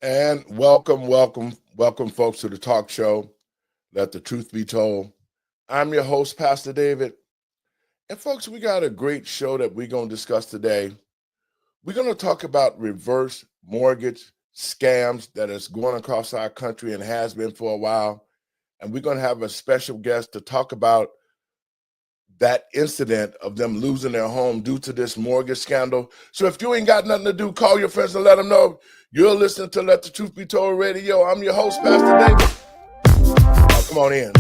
And welcome, folks, to the talk show, Let the Truth Be Told. I'm your host, Pastor David. And, folks, we got a great show that we're going to discuss today. We're going to talk about reverse mortgage scams that is going across our country and has been for a while. And we're going to have a special guest to talk about that incident of them losing their home due to this mortgage scandal. So if you ain't got nothing to do, call your friends and let them know you're listening to Let the Truth Be Told Radio. I'm your host, Pastor David. Now, come on in.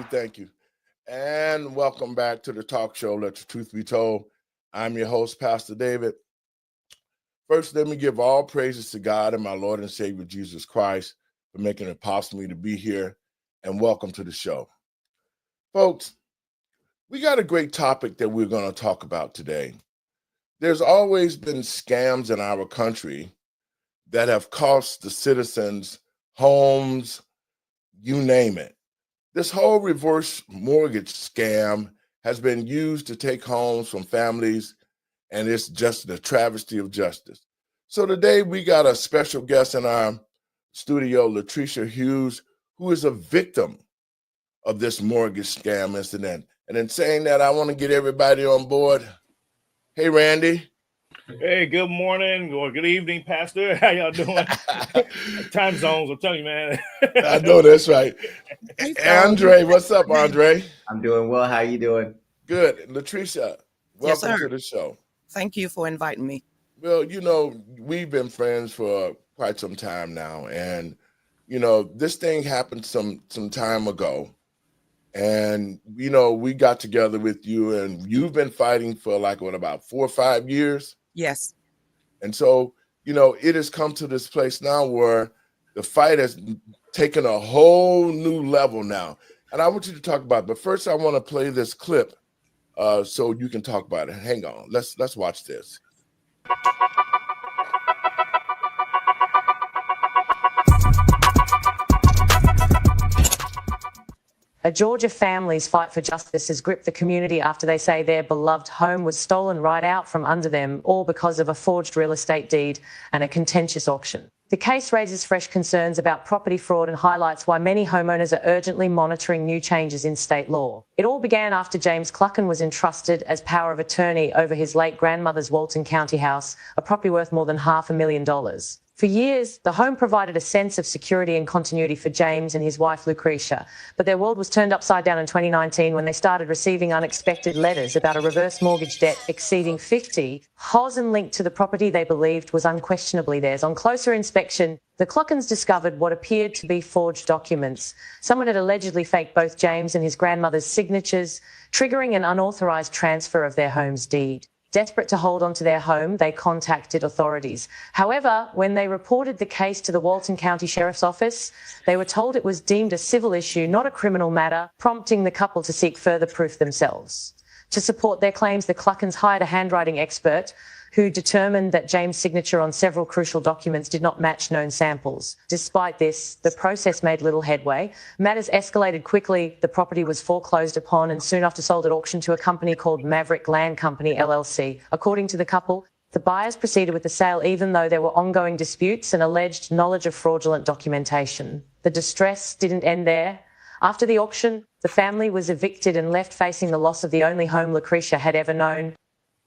Thank you. And welcome back to the talk show, Let the Truth Be Told. I'm your host, Pastor David. First, let me give all praises to God and my Lord and Savior, Jesus Christ, for making it possible for me to be here, and welcome to the show. Folks, we got a great topic that we're going to talk about today. There's always been scams in our country that have cost the citizens homes, you name it. This whole reverse mortgage scam has been used to take homes from families, and it's just a travesty of justice. So today we got a special guest in our studio, Latricia Hughes, who is a victim of this mortgage scam incident. And in saying that, I want to get everybody on board. Hey, Randy. Hey, good morning or good evening, Pastor. How y'all doing? Time zones, I'm telling you, man. I know that's right. Andre, what's up, Andre? I'm doing well. How you doing? Good. Latricia, welcome to the show. Thank you for inviting me. Well, we've been friends for quite some time now. And, this thing happened some time ago. And, we got together with you, and you've been fighting for about 4 or 5 years? Yes. And so, it has come to this place now where the fight has taken a whole new level now. And I want you to talk about it. But first, I want to play this clip so you can talk about it. Hang on. Let's watch this. A Georgia family's fight for justice has gripped the community after they say their beloved home was stolen right out from under them, all because of a forged real estate deed and a contentious auction. The case raises fresh concerns about property fraud and highlights why many homeowners are urgently monitoring new changes in state law. It all began after James Clucken was entrusted as power of attorney over his late grandmother's Walton County house, a property worth more than $500,000. For years, the home provided a sense of security and continuity for James and his wife Lucretia, but their world was turned upside down in 2019 when they started receiving unexpected letters about a reverse mortgage debt exceeding $50,000 linked to the property they believed was unquestionably theirs. On closer inspection, the Cluckens discovered what appeared to be forged documents. Someone had allegedly faked both James and his grandmother's signatures, triggering an unauthorized transfer of their home's deed. Desperate to hold on to their home, they contacted authorities. However, when they reported the case to the Walton County Sheriff's Office, they were told it was deemed a civil issue, not a criminal matter, prompting the couple to seek further proof themselves. To support their claims, the Cluckens hired a handwriting expert who determined that James' signature on several crucial documents did not match known samples. Despite this, the process made little headway. Matters escalated quickly. The property was foreclosed upon and soon after sold at auction to a company called Maverick Land Company, LLC. According to the couple, the buyers proceeded with the sale even though there were ongoing disputes and alleged knowledge of fraudulent documentation. The distress didn't end there. After the auction, the family was evicted and left facing the loss of the only home Lucretia had ever known.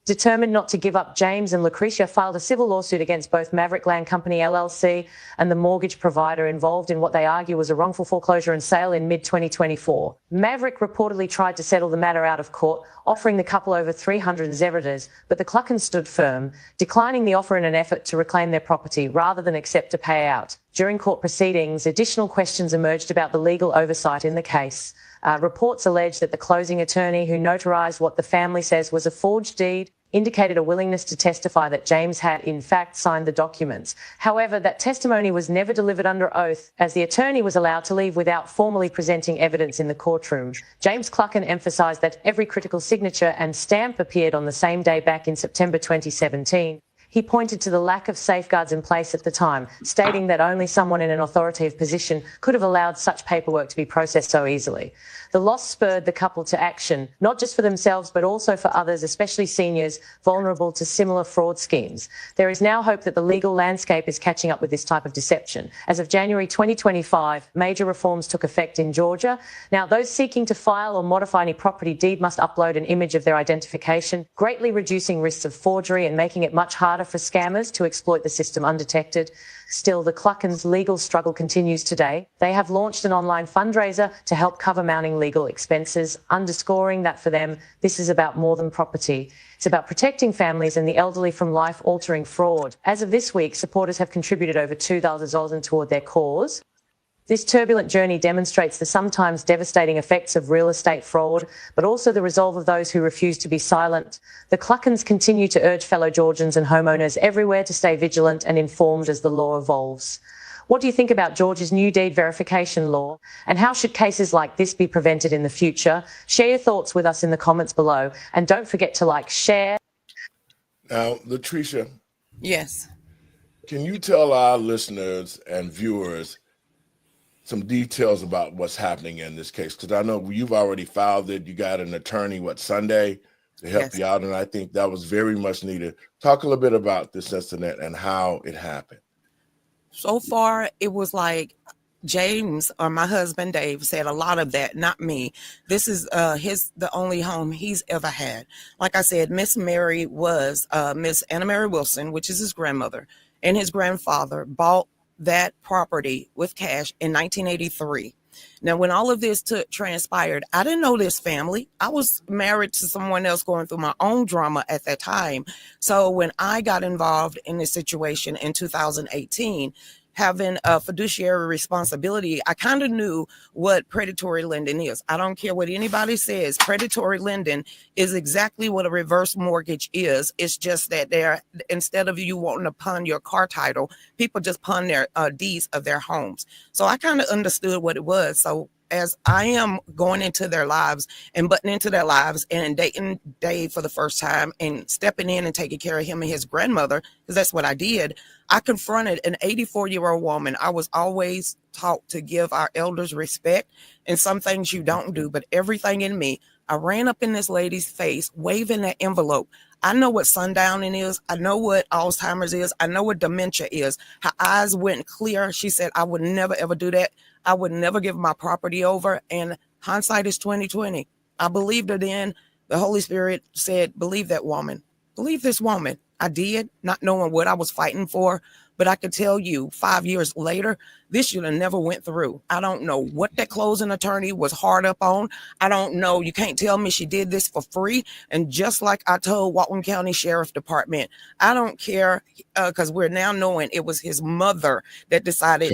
Determined not to give up, James and Lucretia filed a civil lawsuit against both Maverick Land Company LLC and the mortgage provider involved in what they argue was a wrongful foreclosure and sale in mid-2024. Maverick reportedly tried to settle the matter out of court, offering the couple over 300 zeverders, but the Cluckens stood firm, declining the offer in an effort to reclaim their property rather than accept a payout. During court proceedings, additional questions emerged about the legal oversight in the case. Reports allege that the closing attorney who notarized what the family says was a forged deed indicated a willingness to testify that James had, in fact, signed the documents. However, that testimony was never delivered under oath, as the attorney was allowed to leave without formally presenting evidence in the courtroom. James Clucken emphasised that every critical signature and stamp appeared on the same day back in September 2017. He pointed to the lack of safeguards in place at the time, stating that only someone in an authoritative position could have allowed such paperwork to be processed so easily. The loss spurred the couple to action, not just for themselves, but also for others, especially seniors vulnerable to similar fraud schemes. There is now hope that the legal landscape is catching up with this type of deception. As of January 2025, major reforms took effect in Georgia. Now, those seeking to file or modify any property deed must upload an image of their identification, greatly reducing risks of forgery and making it much harder for scammers to exploit the system undetected. Still, the Cluckens' legal struggle continues today. They have launched an online fundraiser to help cover mounting legal expenses, underscoring that for them, this is about more than property. It's about protecting families and the elderly from life-altering fraud. As of this week, supporters have contributed over $2,000 toward their cause. This turbulent journey demonstrates the sometimes devastating effects of real estate fraud, but also the resolve of those who refuse to be silent. The Cluckens continue to urge fellow Georgians and homeowners everywhere to stay vigilant and informed as the law evolves. What do you think about Georgia's new deed verification law, and how should cases like this be prevented in the future? Share your thoughts with us in the comments below, and don't forget to like, share. Now, Latricia. Yes. Can you tell our listeners and viewers some details about what's happening in this case? Because I know you've already filed it. You got an attorney, Sunday, to help you out, and I think that was very much needed. Talk a little bit about this incident and how it happened. So far, it was like James, or my husband Dave, said a lot of that, not me. This is the only home he's ever had. Like I said, Miss Mary was Miss Anna Mary Wilson, which is his grandmother, and his grandfather bought that property with cash in 1983. Now, when all of this transpired, I didn't know this family. I was married to someone else going through my own drama at that time. So when I got involved in this situation in 2018, having a fiduciary responsibility, I kind of knew what predatory lending is. I don't care what anybody says. Predatory lending is exactly what a reverse mortgage is. It's just that instead of you wanting to pawn your car title, people just pawn their deeds of their homes. So I kind of understood what it was. So as I am going into their lives and butting into their lives and dating Dave for the first time and stepping in and taking care of him and his grandmother, because that's what I did, I confronted an 84-year-old woman. I was always taught to give our elders respect, and some things you don't do, but everything in me, I ran up in this lady's face, waving that envelope. I know what sundowning is. I know what Alzheimer's is. I know what dementia is. Her eyes went clear. She said, I would never, ever do that. I would never give my property over. And hindsight is 20/20. I believed her then. The Holy Spirit said, believe that woman. Believe this woman. I did, not knowing what I was fighting for. But I could tell you 5 years later, this should have never went through. I don't know what that closing attorney was hard up on. I don't know. You can't tell me she did this for free. And just like I told Walton County Sheriff Department, I don't care, because we're now knowing it was his mother that decided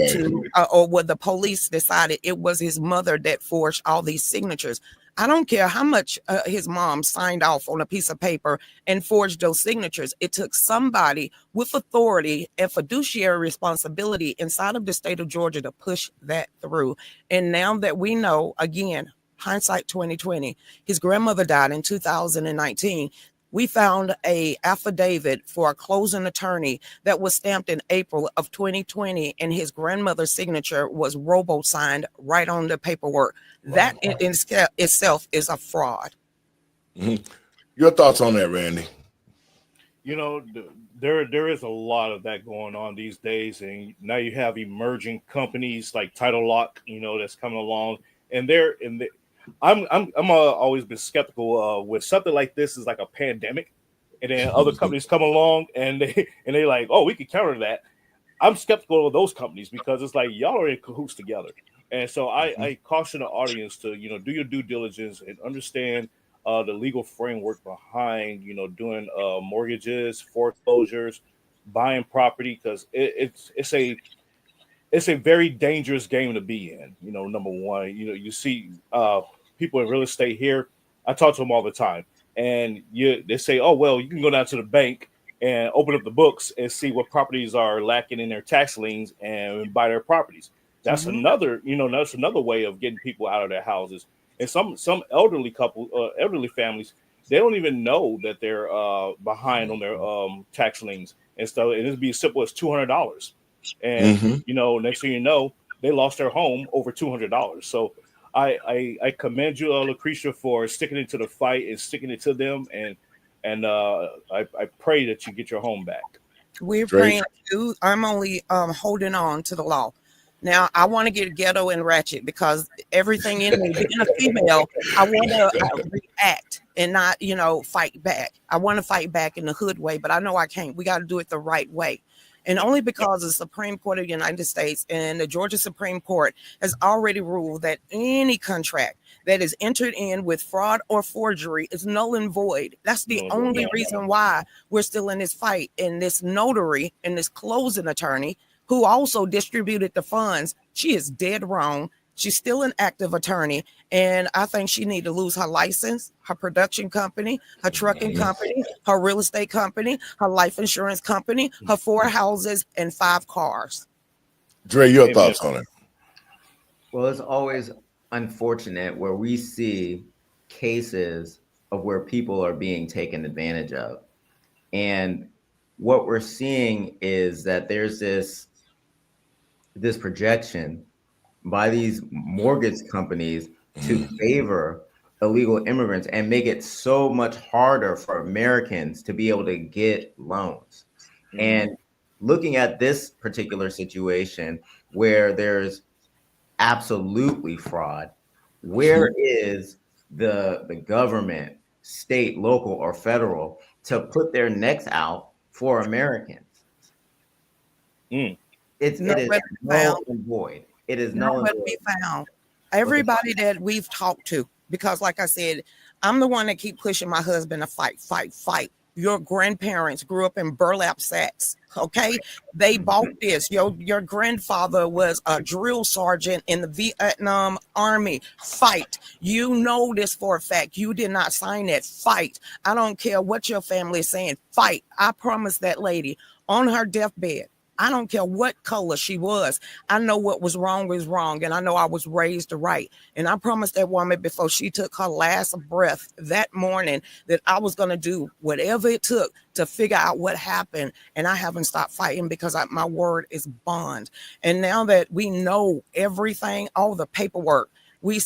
or what the police decided it was his mother that forged all these signatures. I don't care how much his mom signed off on a piece of paper and forged those signatures. It took somebody with authority and fiduciary responsibility inside of the state of Georgia to push that through. And now that we know, again, hindsight 20/20, his grandmother died in 2019. We found a affidavit for a closing attorney that was stamped in April of 2020, and his grandmother's signature was robo-signed right on the paperwork. That in itself is a fraud. Mhm. Your thoughts on that, Randy? There is a lot of that going on these days, and now you have emerging companies like Title Lock, that's coming along, and I'm always been skeptical with something like this is like a pandemic, and then other companies come along and they like, oh, we can counter that. I'm skeptical of those companies because it's like y'all are in cahoots together. And so I caution the audience to, do your due diligence and understand the legal framework behind, doing mortgages, foreclosures, buying property, because it's a very dangerous game to be in. Number one, you see people in real estate here. I talk to them all the time, and they say, "Oh, well, you can go down to the bank and open up the books and see what properties are lacking in their tax liens and buy their properties." That's that's another way of getting people out of their houses. And some elderly families, they don't even know that they're behind on their tax liens and stuff. And it'd be as simple as $200. And next thing you know, they lost their home over $200. So I commend you, Lucretia, for sticking into the fight and sticking it to them, and I pray that you get your home back. We're praying too. I'm only holding on to the law. Now I want to get ghetto and ratchet because everything in me, being a female, I want to react and not, fight back. I want to fight back in the hood way, but I know I can't. We got to do it the right way. And only because the Supreme Court of the United States and the Georgia Supreme Court has already ruled that any contract that is entered in with fraud or forgery is null and void. That's the only reason why we're still in this fight. And this notary and this closing attorney who also distributed the funds, she is dead wrong. She's still an active attorney, and I think she need to lose her license, her production company, her trucking company, her real estate company, her life insurance company, her 4 houses, and 5 cars. Dre, your thoughts on it? Well, it's always unfortunate where we see cases of where people are being taken advantage of. And what we're seeing is that there's this projection by these mortgage companies to favor illegal immigrants and make it so much harder for Americans to be able to get loans. And looking at this particular situation where there's absolutely fraud, where is the government, state, local, or federal, to put their necks out for Americans? It is null and void. It is null and void. Found. Everybody that we've talked to, because like I said, I'm the one that keep pushing my husband to fight. Your grandparents grew up in burlap sacks. Okay, they bought this. Your grandfather was a drill sergeant in the Vietnam Army. Fight. You know this for a fact. You did not sign that. Fight. I don't care what your family is saying. Fight. I promised that lady on her deathbed. I don't care what color she was. I know what was wrong, and I know I was raised right. And I promised that woman before she took her last breath that morning that I was going to do whatever it took to figure out what happened. And I haven't stopped fighting because my word is bond. And now that we know everything, all the paperwork, we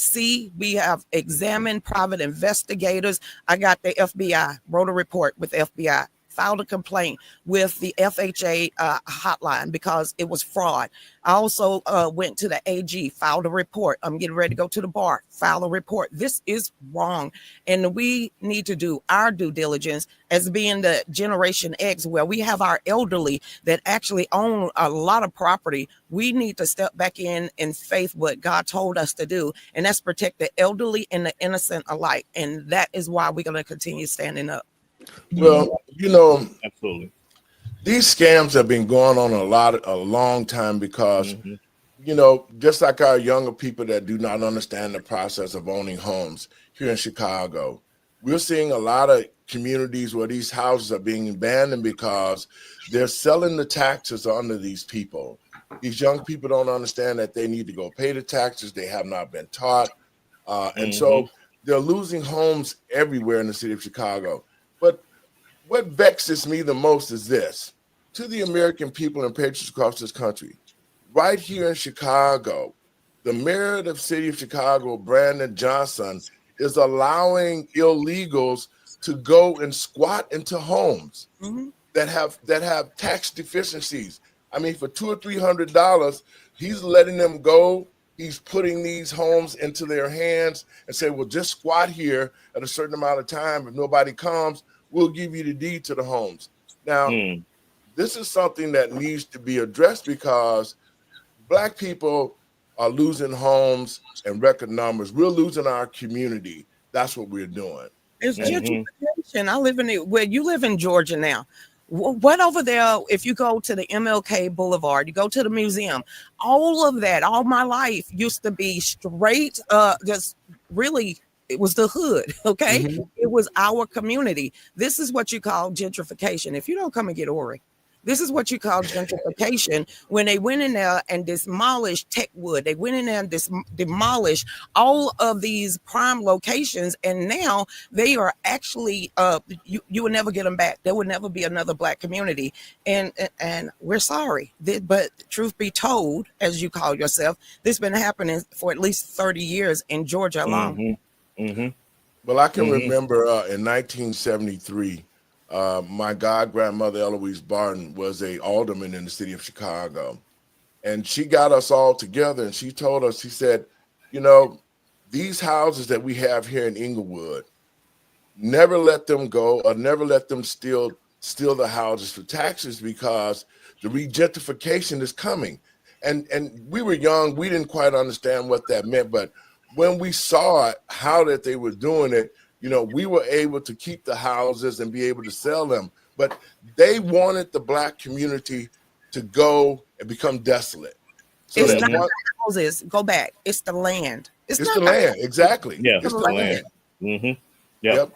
have examined private investigators. I got the FBI, wrote a report with FBI. Filed a complaint with the FHA hotline because it was fraud. I also went to the AG, filed a report. I'm getting ready to go to the bar, file a report. This is wrong. And we need to do our due diligence as being the Generation X, where we have our elderly that actually own a lot of property. We need to step back in faith what God told us to do, and that's protect the elderly and the innocent alike. And that is why we're going to continue standing up. Well, absolutely. These scams have been going on a long time because, just like our younger people that do not understand the process of owning homes here in Chicago, we're seeing a lot of communities where these houses are being abandoned because they're selling the taxes onto these people. These young people don't understand that they need to go pay the taxes. They have not been taught. And so they're losing homes everywhere in the city of Chicago. But what vexes me the most is this: to the American people and patriots across this country, right here in Chicago, the mayor of the city of Chicago, Brandon Johnson, is allowing illegals to go and squat into homes that have tax deficiencies. I mean, for $200 or $300, he's letting them go. He's putting these homes into their hands and say, well, just squat here at a certain amount of time. If nobody comes, we'll give you the deed to the homes. Now, this is something that needs to be addressed because Black people are losing homes in record numbers. We're losing our community. That's what we're doing. It's gentrification. I live in it. Where you live in Georgia now. What over there, if you go to the MLK Boulevard, you go to the museum, all of that, all my life used to be straight, just really, it was the hood, okay? It was our community. This is what you call gentrification. If you don't come and get Ori, this is what you call gentrification. When they went in there and demolished Techwood, they went in there and demolished all of these prime locations, and now they are actually you will never get them back. There will never be another Black community, and we're sorry, but truth be told, as you call yourself, this has been happening for at least 30 years in Georgia alone. Well, I can remember in 1973. My god-grandmother, Eloise Barton, was a alderman in the city of Chicago. And she got us all together and she told us, she said, you know, these houses that we have here in Inglewood, never let them go or never let them steal the houses for taxes because the regentrification is coming. And we were young, we didn't quite understand what that meant, but when we saw how that they were doing it, you know, we were able to keep the houses and be able to sell them. But they wanted the Black community to go and become desolate. So it's not the houses. Go back. It's the land. It's the land. Exactly. Yeah, it's the land. Yep.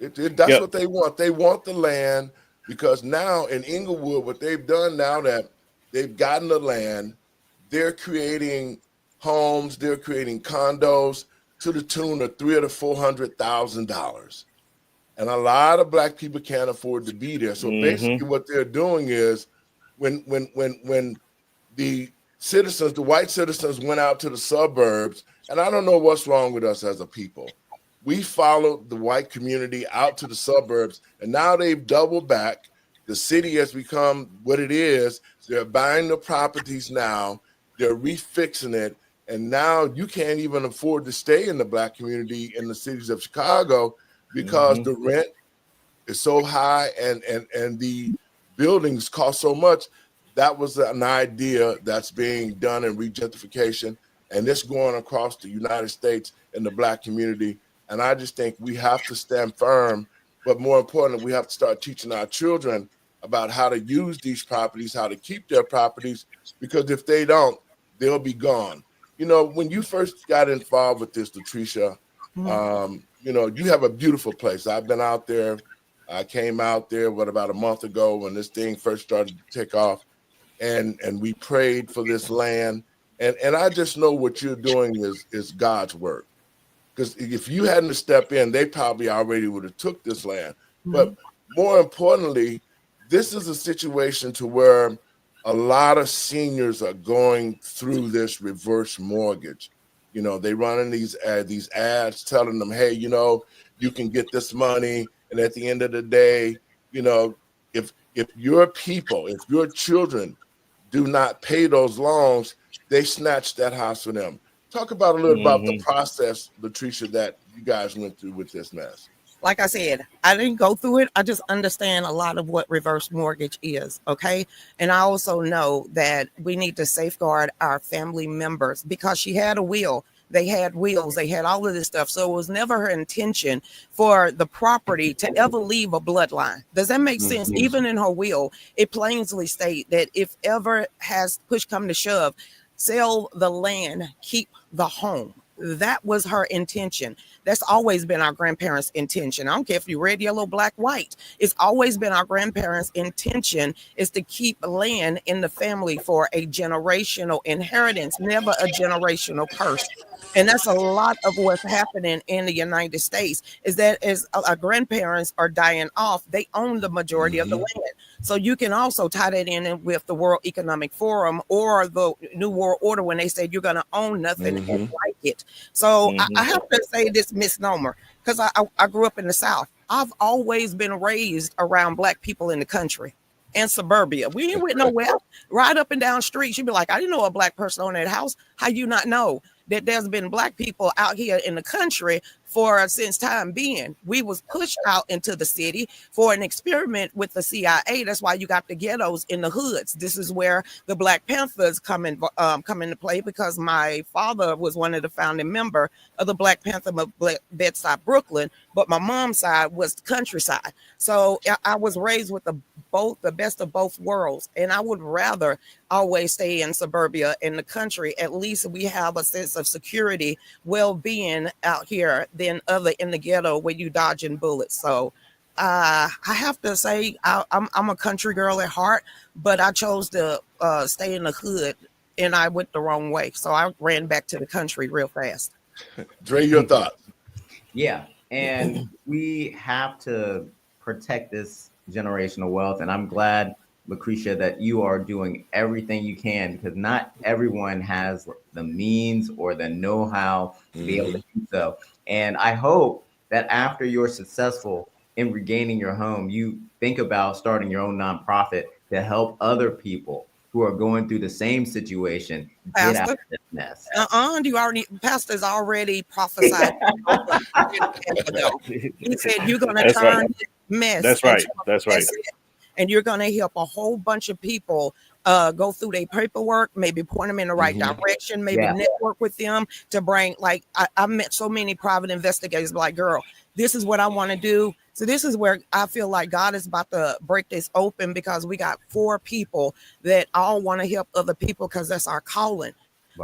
That's what they want. They want the land because now in Inglewood, what they've done now that they've gotten the land, they're creating homes, they're creating condos to the tune of $300,000 to $400,000, and a lot of Black people can't afford to be there. So basically, what they're doing is, when the citizens, the white citizens, went out to the suburbs, and I don't know what's wrong with us as a people. We followed the white community out to the suburbs, and now they've doubled back. The city has become what it is. They're buying the properties now. They're refixing it. And now you can't even afford to stay in the Black community in the cities of Chicago because the rent is so high and the buildings cost so much. That was an idea that's being done in regentrification, and it's going across the United States in the Black community. And I just think we have to stand firm, but more importantly, we have to start teaching our children about how to use these properties, how to keep their properties, because if they don't, they'll be gone. You know, when you first got involved with this, Latricia, you know, you have a beautiful place. I've been out there. I came out there, about a month ago when this thing first started to take off, and we prayed for this land. And I just know what you're doing is God's work. Because if you hadn't stepped in, they probably already would have took this land. But more importantly, this is a situation to where a lot of seniors are going through this reverse mortgage. You know, they running these ads telling them, hey, you know, you can get this money. And at the end of the day, you know, if your people, if your children do not pay those loans, they snatch that house from them. Talk about a little about the process, Latricia, that you guys went through with this mess. Like I said, I didn't go through it. I just understand a lot of what reverse mortgage is, okay? And I also know that we need to safeguard our family members because she had a will. They had wills. They had all of this stuff. So it was never her intention for the property to ever leave a bloodline. Does that make sense? Even in her will, it plainly states that if ever has push come to shove, sell the land, keep the home. That was her intention. That's always been our grandparents' intention. I don't care if you're red, yellow, black, white. It's always been our grandparents' intention is to keep land in the family for a generational inheritance, never a generational curse. And that's a lot of what's happening in the United States is that as our grandparents are dying off, they own the majority of the land. So you can also tie that in with the World Economic Forum or the New World Order when they said you're going to own nothing and like it. So I have to say this misnomer because I grew up in the South. I've always been raised around Black people in the country and suburbia. We ain't went nowhere. Right up and down streets, you'd be like, I didn't know a Black person on that house. How you not know that there's been Black people out here in the country for since time being? We was pushed out into the city for an experiment with the CIA. That's why you got the ghettos in the hoods. This is where the Black Panthers come into play, because my father was one of the founding member of the Black Panther of Bedside, Brooklyn, but my mom's side was the countryside. So I was raised with the best of both worlds, and I would rather always stay in suburbia in the country. At least we have a sense of security, well-being out here than other in the ghetto where you dodging bullets. So I have to say I'm a country girl at heart, but I chose to stay in the hood, and I went the wrong way. So I ran back to the country real fast. Dre, your thoughts? Yeah, and we have to protect this generational wealth, and I'm glad, Lucretia, that you are doing everything you can, because not everyone has the means or the know-how to be able to do so. And I hope that after you're successful in regaining your home, you think about starting your own nonprofit to help other people who are going through the same situation get out of this mess. Pastor's already prophesied. He said you're going to turn this mess. That's right. That's right. And you're going to help a whole bunch of people go through their paperwork, maybe point them in the right direction, maybe network with them to bring, like, I met so many private investigators like, girl, this is what I want to do. So this is where I feel like God is about to break this open, because we got 4 people that all want to help other people because that's our calling.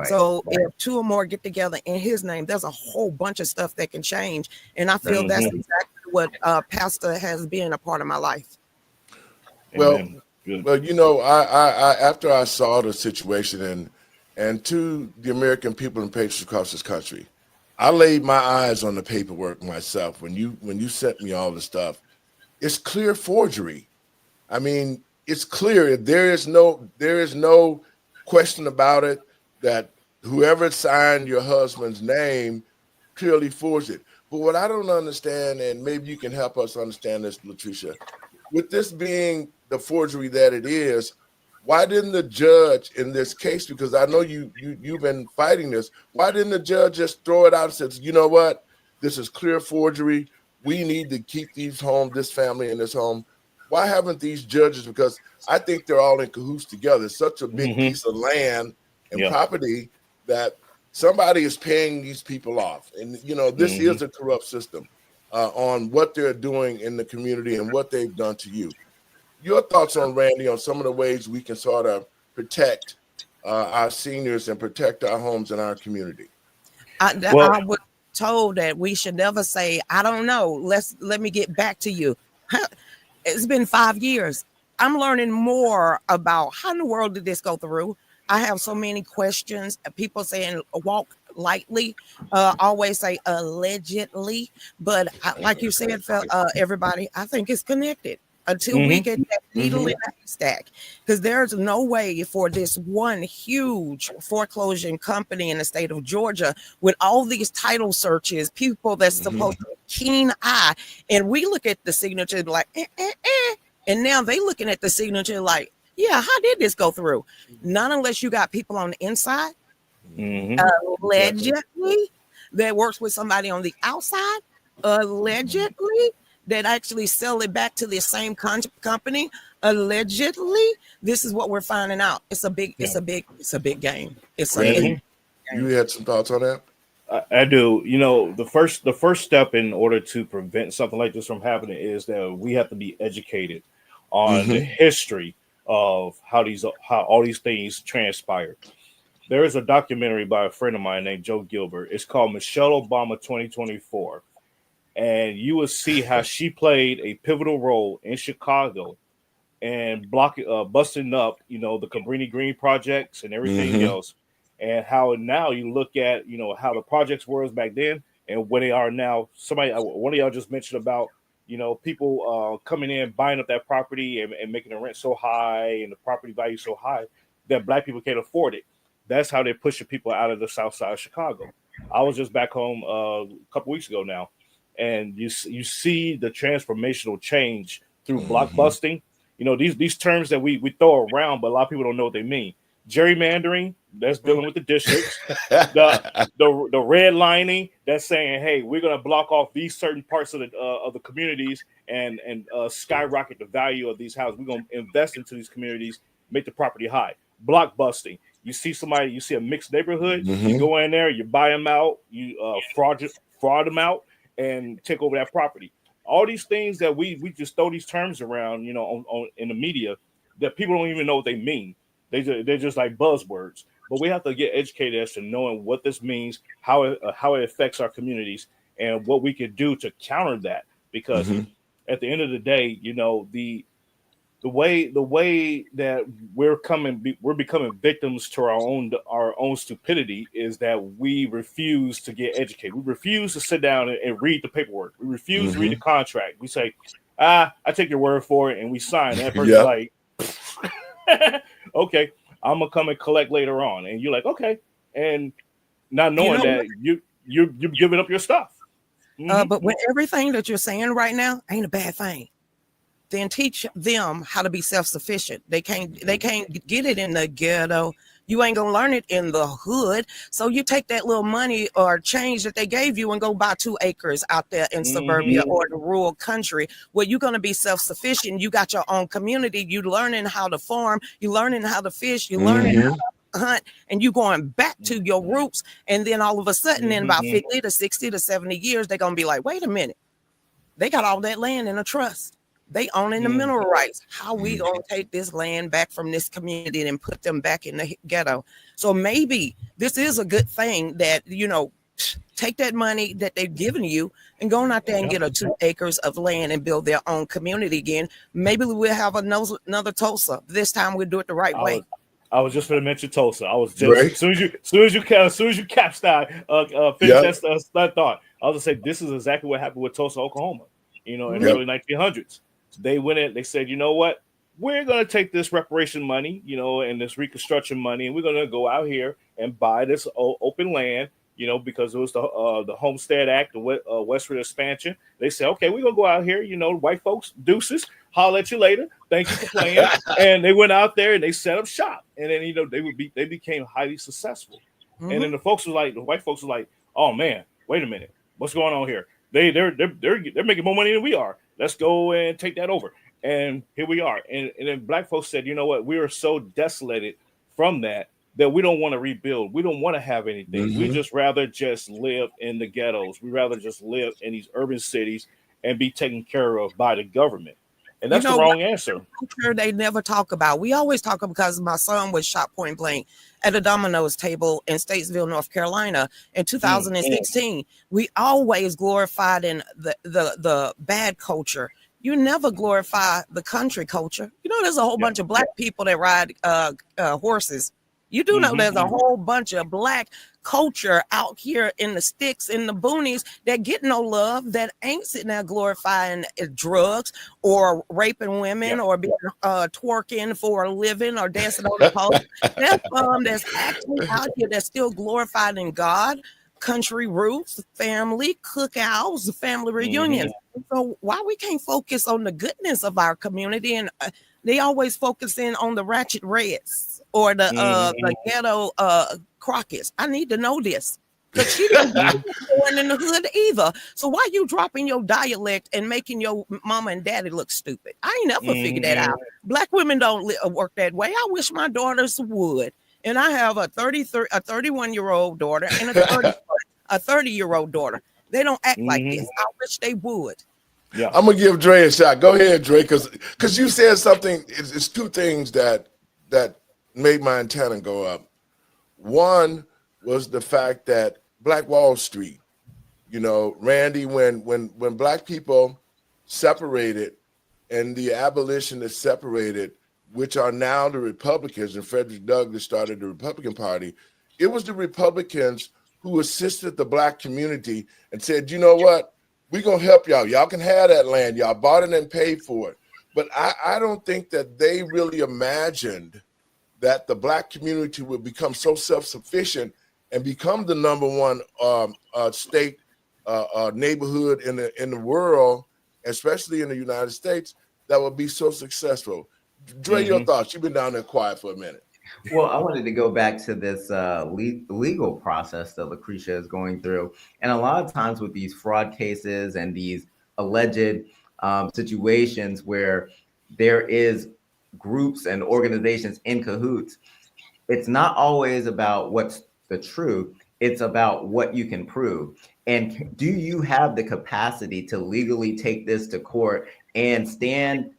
So if 2 or more get together in his name, there's a whole bunch of stuff that can change. And I feel that's exactly what Pastor has been a part of my life. Well, you know, I after I saw the situation and to the American people and patriots across this country, I laid my eyes on the paperwork myself. When you sent me all the stuff, it's clear forgery. I mean, it's clear. There is no question about it that whoever signed your husband's name clearly forged it. But what I don't understand, and maybe you can help us understand this, Latricia, with this being the forgery that it is, why didn't the judge in this case, because I know you've been fighting this, why didn't the judge just throw it out and say, you know what, this is clear forgery. We need to keep this family in this home. Why haven't these judges, because I think they're all in cahoots together. It's such a big piece of land and property that somebody is paying these people off. And, you know, this is a corrupt system on what they're doing in the community and what they've done to you. Your thoughts on, Randy, on some of the ways we can sort of protect our seniors and protect our homes and our community? I was told that we should never say, I don't know, let me get back to you. It's been 5 years. I'm learning more about how in the world did this go through. I have so many questions. People saying walk lightly, always say allegedly, but like you said, everybody, I think it's connected until we get that needle in the haystack, because there's no way for this one huge foreclosure company in the state of Georgia with all these title searches, people that's supposed to have a keen eye, and we look at the signature like, and now they looking at the signature like, yeah, how did this go through? Not unless you got people on the inside, allegedly, that works with somebody on the outside, allegedly, that actually sell it back to the same company, allegedly. This is what we're finding out. It's a big game. You had some thoughts on that? I do. You know, the first step in order to prevent something like this from happening is that we have to be educated on the history of how all these things transpired. There is a documentary by a friend of mine named Joe Gilbert. It's called Michelle Obama 2024. And you will see how she played a pivotal role in Chicago and busting up, you know, the Cabrini Green projects and everything else. and how now you look at, you know, how the projects were back then and where they are now. One of y'all just mentioned about, you know, people coming in, buying up that property and making the rent so high and the property value so high that black people can't afford it. That's how they're pushing people out of the south side of Chicago. I was just back home a couple weeks ago now, and you see the transformational change through blockbusting. You know, these terms that we throw around, but a lot of people don't know what they mean. Gerrymandering, that's dealing with the districts. the redlining, that's saying, hey, we're going to block off these certain parts of the communities and skyrocket the value of these houses. We're going to invest into these communities, make the property high. Blockbusting. You see a mixed neighborhood, you go in there, you buy them out, you fraud them out, and take over that property. All these things that we just throw these terms around, you know, on in the media that people don't even know what they mean. They're just like buzzwords. But we have to get educated as to knowing what this means, how it affects our communities, and what we can do to counter that. Because at the end of the day, you know, the way that we're becoming victims to our own stupidity is that we refuse to get educated. We refuse to sit down and read the paperwork. We refuse to read the contract. We say, I take your word for it, and we sign. And that person's like, okay, I'm gonna come and collect later on. And you're like, okay, and not knowing that you're giving up your stuff. But with everything that you're saying right now, ain't a bad thing. Then teach them how to be self-sufficient. They can't get it in the ghetto. You ain't gonna learn it in the hood. So you take that little money or change that they gave you and go buy 2 acres out there in suburbia or the rural country where you're gonna be self-sufficient. You got your own community. You learning how to farm. You learning how to fish. You learning how to hunt, and you going back to your roots. And then all of a sudden, in about 50 to 60 to 70 years, they're gonna be like, wait a minute, they got all that land in a trust. They owning the mineral rights. How we gonna take this land back from this community and put them back in the ghetto? So maybe this is a good thing that, you know, take that money that they've given you and go out there and get 2 acres of land and build their own community again. Maybe we'll have another Tulsa. This time we'll do it the right way. I was just going to mention Tulsa. I was just as soon as you capsed that, finish that thought. I was going to say this is exactly what happened with Tulsa, Oklahoma. You know, in the early 1900s. They went in, they said, you know what? We're going to take this reparation money, you know, and this reconstruction money, and we're going to go out here and buy this open land, you know, because it was the Homestead Act, the westward expansion. They said, okay, we're going to go out here, you know, white folks, deuces, holler at you later. Thank you for playing. And they went out there and they set up shop. And then, you know, they became highly successful. And then the white folks were like, oh man, wait a minute. What's going on here? They're making more money than we are. Let's go and take that over. And here we are. And then black folks said, you know what? We are so desolated from that we don't want to rebuild. We don't want to have anything. We just rather just live in the ghettos. We rather just live in these urban cities and be taken care of by the government. And that's the wrong answer. Sure, they never talk about. We always talk about, because my son was shot point blank at a Domino's table in Statesville, North Carolina in 2016. We always glorified in the bad culture. You never glorify the country culture. You know, there's a whole bunch of black people that ride horses. You do know there's a whole bunch of black culture out here in the sticks, in the boonies, that get no love, that ain't sitting there glorifying drugs or raping women or being twerking for a living or dancing on the pole. That's actually out here that's still glorified in God, country roots, family, cookouts, family reunions. So why we can't focus on the goodness of our community? And they always focus in on the ratchet reds or the ghetto Crockett's. I need to know this, because she didn't born in the hood either. So why you dropping your dialect and making your mama and daddy look stupid? I ain't never figured that out. Black women don't work that way. I wish my daughters would. And I have a 31-year-old daughter and a 30-year-old daughter. They don't act like this. I wish they would. Yeah, I'm gonna give Dre a shot. Go ahead, Dre, because you said something. It's 2 things that made my antenna go up. One was the fact that Black Wall Street, you know, Randy, when black people separated and the abolitionists separated, which are now the Republicans, and Frederick Douglass started the Republican Party, It was the Republicans who assisted the black community and said, you know what, we're going to help y'all. Y'all can have that land. Y'all bought it and paid for it. But I don't think that they really imagined that the black community would become so self-sufficient and become the number one state neighborhood in the world, especially in the United States, that would be so successful. Dre, your thoughts? You've been down there quiet for a minute. Well, I wanted to go back to this legal process that Lucretia is going through. And a lot of times with these fraud cases and these alleged situations where there is groups and organizations in cahoots, it's not always about what's the truth. It's about what you can prove. And do you have the capacity to legally take this to court and stand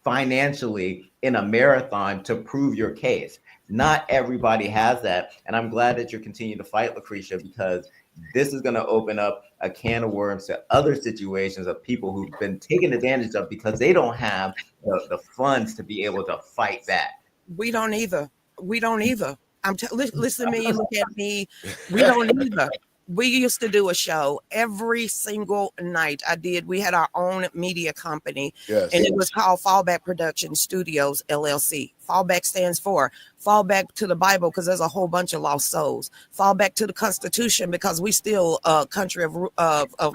financially in a marathon to prove your case? Not everybody has that. And I'm glad that you're continuing to fight, Lucretia, because this is going to open up a can of worms to other situations of people who've been taken advantage of because they don't have the funds to be able to fight back. We don't either. Listen to me, look at me. We don't either. We used to do a show every single night. We had our own media company, and it was called Fallback Production Studios, LLC. Fallback stands for fall back to the Bible because there's a whole bunch of lost souls. Fall back to the Constitution because we still a country of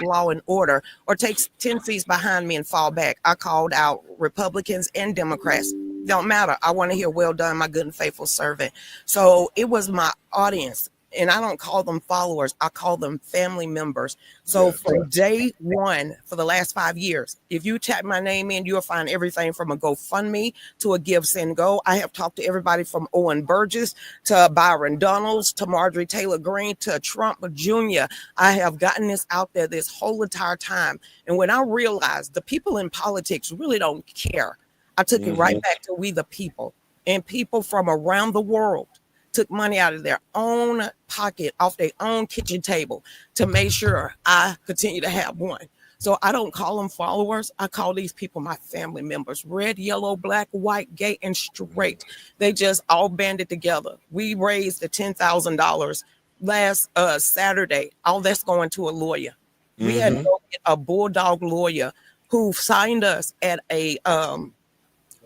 law and order. Or take 10 seats behind me and fall back. I called out Republicans and Democrats. Don't matter. I want to hear, well done, my good and faithful servant. So it was my audience. And I don't call them followers. I call them family members. So from day one, for the last 5 years, if you tap my name in, you'll find everything from a GoFundMe to a Give, Send, Go. I have talked to everybody from Owen Burgess to Byron Donalds to Marjorie Taylor Greene to Trump Jr. I have gotten this out there this whole entire time. And when I realized the people in politics really don't care, I took it right back to we the people, and people from around the world took money out of their own pocket, off their own kitchen table to make sure I continue to have one. So I don't call them followers. I call these people my family members, red, yellow, black, white, gay, and straight. They just all banded together. We raised the $10,000 last Saturday. All that's going to a lawyer. We had to go get a bulldog lawyer who signed us at a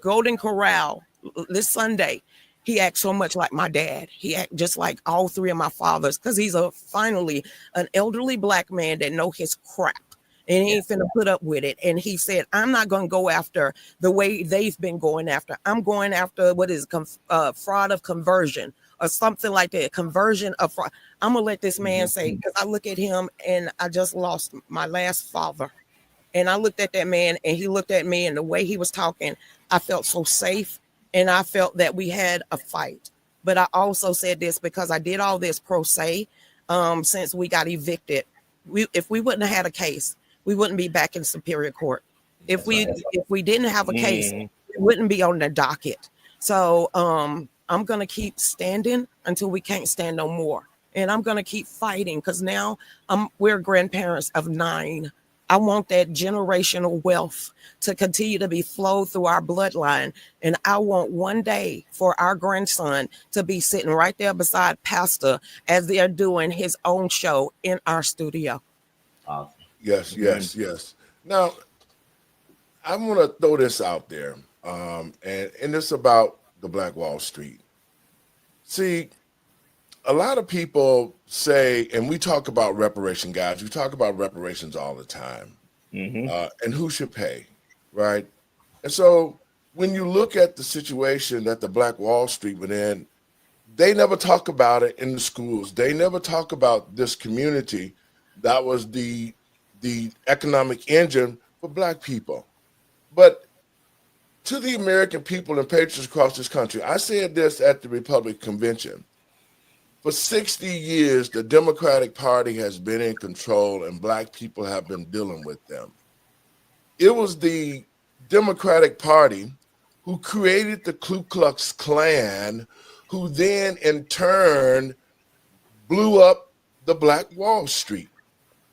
Golden Corral this Sunday. He acts so much like my dad. He acts just like all three of my fathers because he's finally an elderly black man that know his crap. And he ain't finna put up with it. And he said, I'm not going to go after the way they've been going after. I'm going after what is fraud of conversion or something like that. Conversion of fraud. I'm going to let this man say, because I look at him and I just lost my last father. And I looked at that man and he looked at me, and the way he was talking, I felt so safe. And I felt that we had a fight. But I also said this because I did all this pro se since we got evicted. If we wouldn't have had a case, we wouldn't be back in Superior Court. If we didn't have a case, it wouldn't be on the docket. So I'm going to keep standing until we can't stand no more. And I'm going to keep fighting because now we're grandparents of 9. I want that generational wealth to continue to be flowed through our bloodline. And I want one day for our grandson to be sitting right there beside Pastor as they're doing his own show in our studio. Awesome. Yes. Now, I want to throw this out there, and it's about the Black Wall Street. See, a lot of people say, and we talk about reparation, guys. We talk about reparations all the time, and who should pay, right? And so when you look at the situation that the Black Wall Street went in, they never talk about it in the schools. They never talk about this community that was the economic engine for Black people. But to the American people and patriots across this country, I said this at the Republican Convention. For 60 years, the Democratic Party has been in control and Black people have been dealing with them. It was the Democratic Party who created the Ku Klux Klan, who then in turn blew up the Black Wall Street.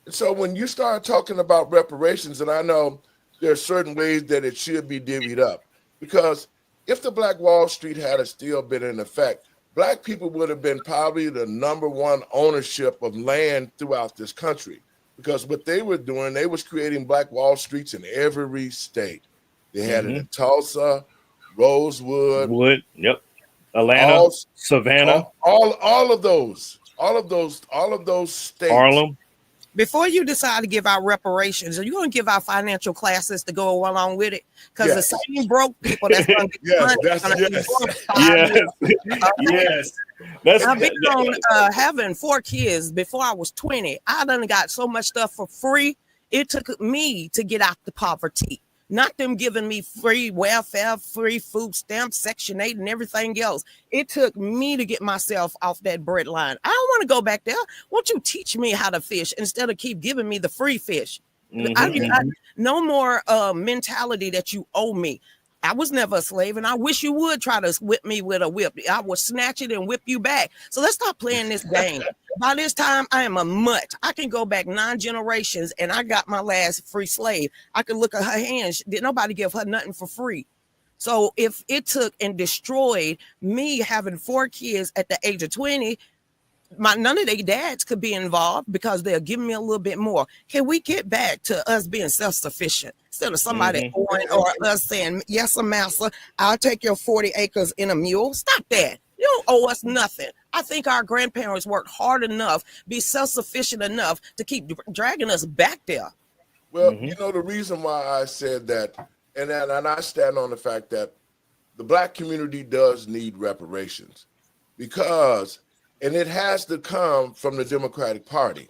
And so when you start talking about reparations, and I know there are certain ways that it should be divvied up, because if the Black Wall Street had still been in effect, Black people would have been probably the number one ownership of land throughout this country, because what they were doing, they was creating Black Wall Streets in every state. They had it in Tulsa, Rosewood, Wood, yep, Atlanta, all, Savannah, all of those states. Harlem. Before you decide to give out reparations, are you going to give out financial classes to go along with it? Because the same broke people that's going to get money. Yes. I've been on having 4 kids. Before I was 20, I done got so much stuff for free. It took me to get out the poverty. Not them giving me free welfare, free food stamps, Section 8 and everything else. It took me to get myself off that bread line. I don't want to go back there. Won't you teach me how to fish instead of keep giving me the free fish? No more mentality that you owe me. I was never a slave, and I wish you would try to whip me with a whip. I will snatch it and whip you back. So let's stop playing this game. By this time, I am a mutt. I can go back 9 generations, and I got my last free slave. I could look at her hands. Did nobody give her nothing for free? So if it took and destroyed me having 4 kids at the age of 20, none of their dads could be involved because they're giving me a little bit more. Can we get back to us being self-sufficient instead of somebody owing or us saying, yes, massa, I'll take your 40 acres in a mule? Stop that. You don't owe us nothing. I think our grandparents worked hard enough, be self-sufficient enough to keep dragging us back there. Well, you know, the reason why I said that, and I stand on the fact that the Black community does need reparations, because and it has to come from the Democratic Party.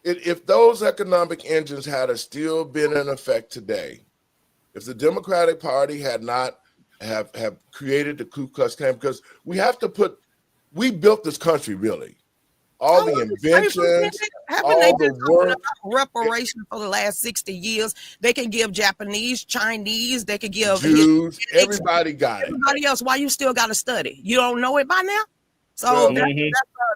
If those economic engines had still been in effect today, if the Democratic Party had not have created the Ku Klux Klan, because we built this country, really. All the inventions, all the work. Reparation for the last 60 years. They can give Japanese, Chinese, they could give Jews, everybody got it. Everybody else, why you still got to study? You don't know it by now? So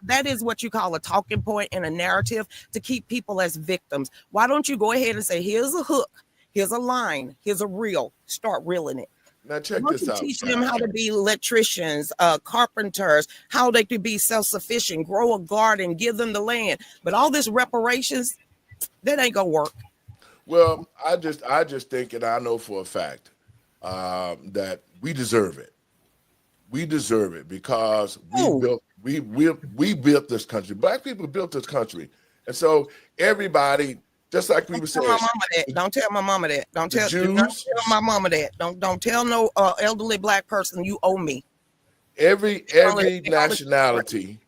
that is what you call a talking point and a narrative to keep people as victims. Why don't you go ahead and say, here's a hook, here's a line, here's a reel, start reeling it. Now check this out. Teach them how to be electricians, carpenters, how they could be self-sufficient, grow a garden, give them the land. But all this reparations, that ain't gonna work. Well, I just think, and I know for a fact that we deserve it. We deserve it because we built this country. Black people built this country, and so everybody, just like we were saying, don't tell my mama that. Don't tell my mama that. Don't tell no elderly Black person you owe me. Every nationality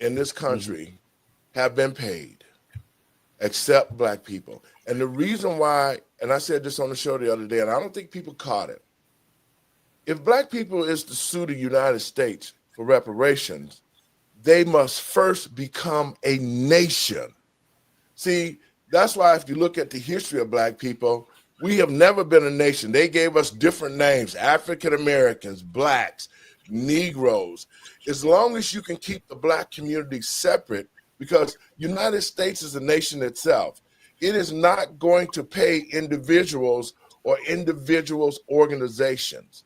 in this country have been paid, except Black people. And the reason why, and I said this on the show the other day, and I don't think people caught it. If Black people is to sue the United States for reparations, they must first become a nation. See, that's why if you look at the history of Black people, we have never been a nation. They gave us different names: African Americans, Blacks, Negroes. As long as you can keep the Black community separate, because United States is a nation itself, it is not going to pay individuals or individuals' organizations.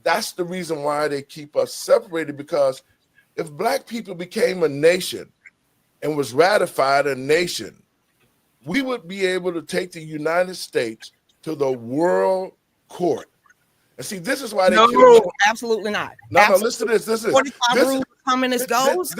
That's the reason why they keep us separated, because if Black people became a nation and was ratified a nation, we would be able to take the United States to the World Court. And see, this is why they absolutely not. No, listen to this. This is 45 rules communist goes.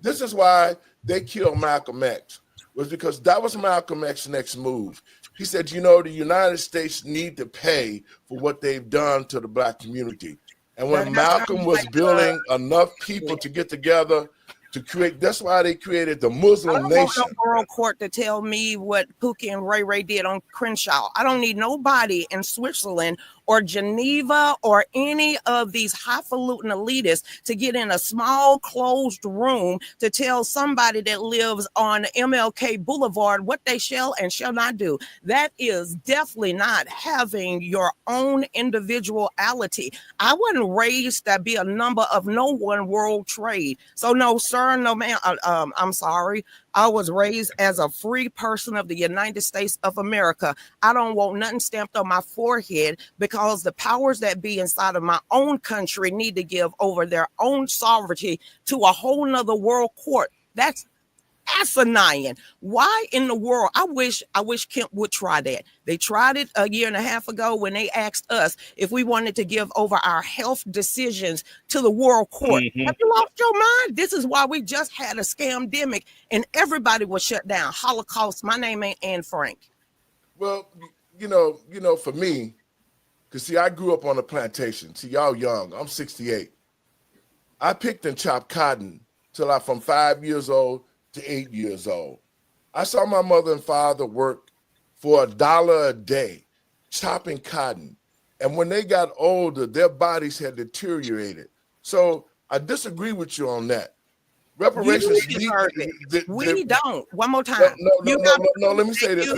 This is why they killed Malcolm X, was because that was Malcolm X's next move. He said, you know, the United States need to pay for what they've done to the Black community. And when Malcolm was building enough people to get together to create, that's why they created the Muslim nation. I don't want no world court to tell me what Pookie and Ray Ray did on Crenshaw. I don't need nobody in Switzerland or Geneva or any of these highfalutin elitists to get in a small closed room to tell somebody that lives on MLK Boulevard what they shall and shall not do. That is definitely not having your own individuality. I wasn't raised to be a number of no one world trade. So no, sir, no ma'am. I'm sorry. I was raised as a free person of the United States of America. I don't want nothing stamped on my forehead because the powers that be inside of my own country need to give over their own sovereignty to a whole nother world court. That's asinine. Why in the world? I wish Kemp would try that. They tried it a year and a half ago when they asked us if we wanted to give over our health decisions to the world court. Have you lost your mind? This is why we just had a scamdemic and everybody was shut down. Holocaust. My name ain't Anne Frank. Well, for me, because see, I grew up on a plantation. See, y'all young. I'm 68. I picked and chopped cotton till I'm from 5 years old to 8 years old. I saw my mother and father work for $1 a day, chopping cotton. And when they got older, their bodies had deteriorated. So I disagree with you on that. Reparations. We don't. One more time. No. Let me say this.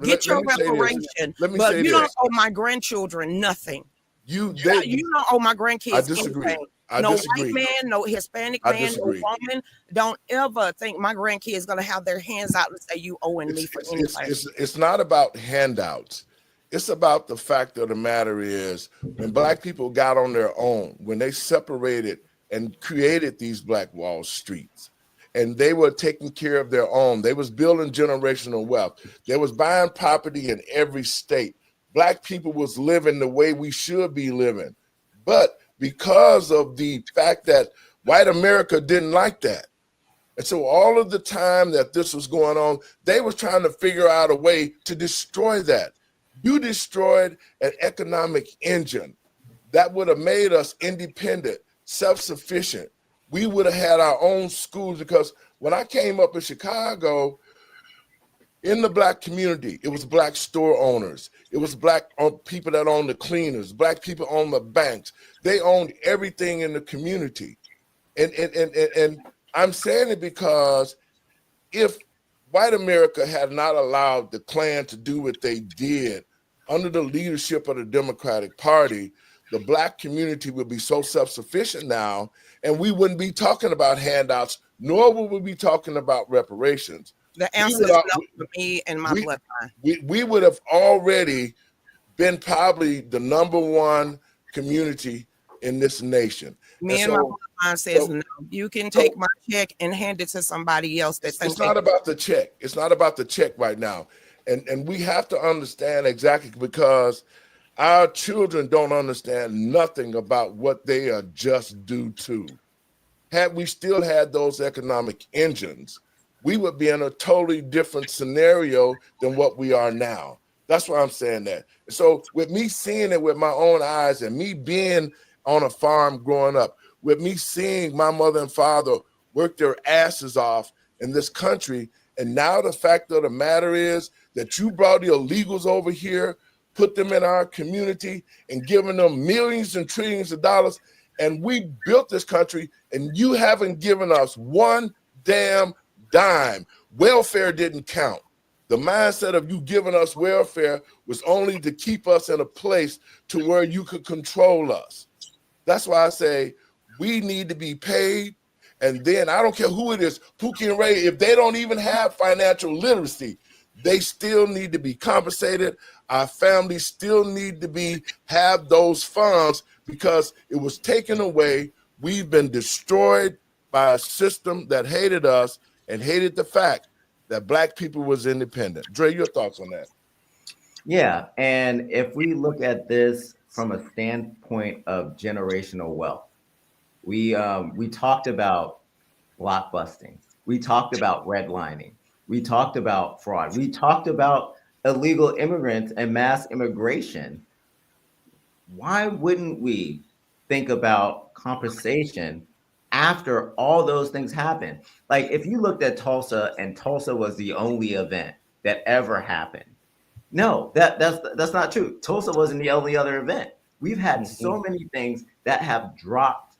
Get your reparation. But you don't owe my grandchildren nothing. You don't owe my grandkids. I disagree. Anything. I no disagree. White man, no Hispanic man, no woman. Don't ever think my grandkids gonna have their hands out and say you owing me for anything. It's not about handouts. It's about the fact of the matter is when Black people got on their own, when they separated and created these Black Wall Streets, and they were taking care of their own. They was building generational wealth. They was buying property in every state. Black people was living the way we should be living. But because of the fact that white America didn't like that. And so all of the time that this was going on, they was trying to figure out a way to destroy that. You destroyed an economic engine that would have made us independent, self-sufficient. We would have had our own schools, because when I came up in Chicago, in the Black community, it was Black store owners. It was Black people that owned the cleaners, Black people owned the banks. They owned everything in the community. And I'm saying it because if white America had not allowed the Klan to do what they did under the leadership of the Democratic Party, the Black community would be so self-sufficient now, and we wouldn't be talking about handouts, nor would we be talking about reparations. The answer is no for me and my bloodline. We would have already been probably the #1 community in this nation. Me and my bloodline says no. You can take my check and hand it to somebody else. It's not about the check. It's not about the check right now. And we have to understand exactly, because our children don't understand nothing about what they are just due to. Had we still had those economic engines, we would be in a totally different scenario than what we are now. That's why I'm saying that. So with me seeing it with my own eyes, and me being on a farm growing up, with me seeing my mother and father work their asses off in this country, and now the fact of the matter is that you brought the illegals over here, put them in our community, and giving them millions and trillions of dollars, and we built this country, and you haven't given us one damn dime. Welfare didn't count. The mindset of you giving us welfare was only to keep us in a place to where you could control us. That's why I say we need to be paid. And then I don't care who it is, Pookie and Ray, if they don't even have financial literacy, they still need to be compensated. Our families still need to have those funds, because it was taken away. We've been destroyed by a system that hated us and hated the fact that Black people was independent. Dre, your thoughts on that? Yeah, and if we look at this from a standpoint of generational wealth, we talked about blockbusting. We talked about redlining. We talked about fraud. We talked about illegal immigrants and mass immigration. Why wouldn't we think about compensation after all those things happen? Like, if you looked at Tulsa, and Tulsa was the only event that ever happened. No, that's not true. Tulsa wasn't the only other event. We've had so many things that have dropped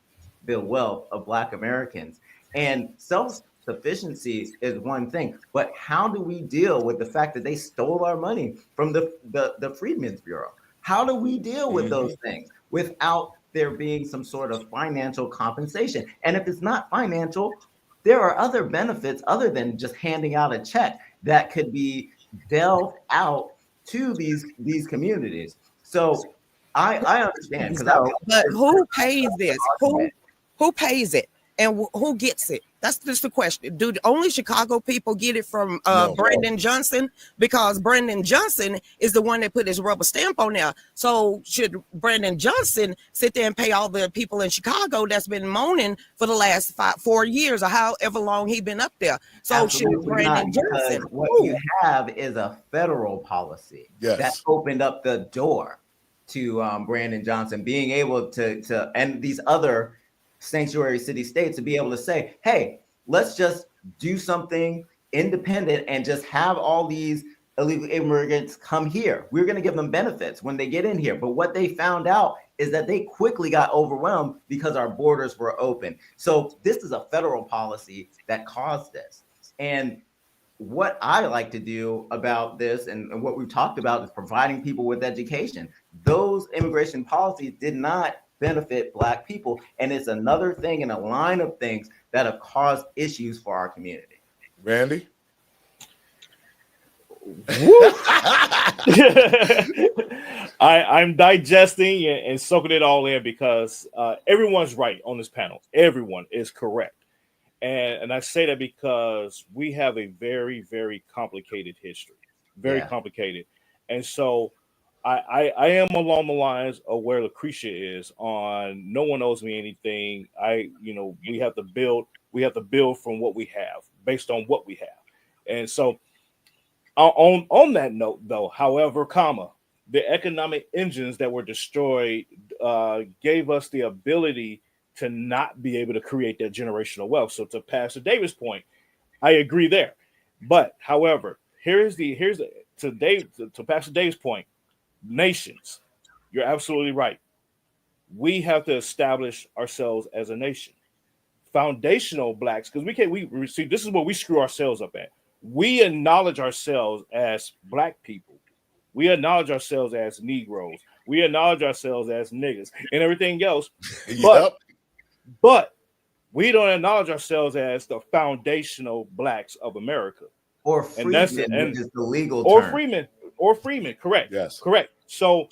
the wealth of Black Americans. And self-sufficiency is one thing, but how do we deal with the fact that they stole our money from the Freedmen's Bureau? How do we deal with those things without there being some sort of financial compensation? And if it's not financial, there are other benefits other than just handing out a check that could be dealt out to these communities. So I understand, because So, but who pays this? Who pays it, and who gets it? That's just the question. Do only Chicago people get it from No. Brandon Johnson? Because Brandon Johnson is the one that put his rubber stamp on there. So should Brandon Johnson sit there and pay all the people in Chicago that's been moaning for the last 4 years or however long he been up there? So Absolutely should Brandon not, Johnson? what you have is a federal policy that opened up the door to Brandon Johnson being able to and these other sanctuary city states to be able to say, hey, let's just do something independent and just have all these illegal immigrants come here. We're going to give them benefits when they get in here. But what they found out is that they quickly got overwhelmed because our borders were open. So this is a federal policy that caused this. And what I like to do about this and what we've talked about is providing people with education. Those immigration policies did not benefit Black people. And it's another thing in a line of things that have caused issues for our community. Randy? I'm digesting and soaking it all in because everyone's right on this panel. Everyone is correct. And I say that because we have a very, very complicated history, very complicated. And so I am along the lines of where Lucretia is on no one owes me anything. We have to build from what we have based on what we have. And so on that note, though, however, the economic engines that were destroyed gave us the ability to not be able to create that generational wealth. So to Pastor Davis' point, I agree there. But however, to Pastor Davis' point, nations, you're absolutely right. We have to establish ourselves as a nation. Foundational Blacks, because we see this is where we screw ourselves up at. We acknowledge ourselves as Black people. We acknowledge ourselves as Negroes. We acknowledge ourselves as niggas and everything else. But we don't acknowledge ourselves as the foundational Blacks of America. Or freedmen, which is the legal term. Or freemen, correct. Yes. Correct. So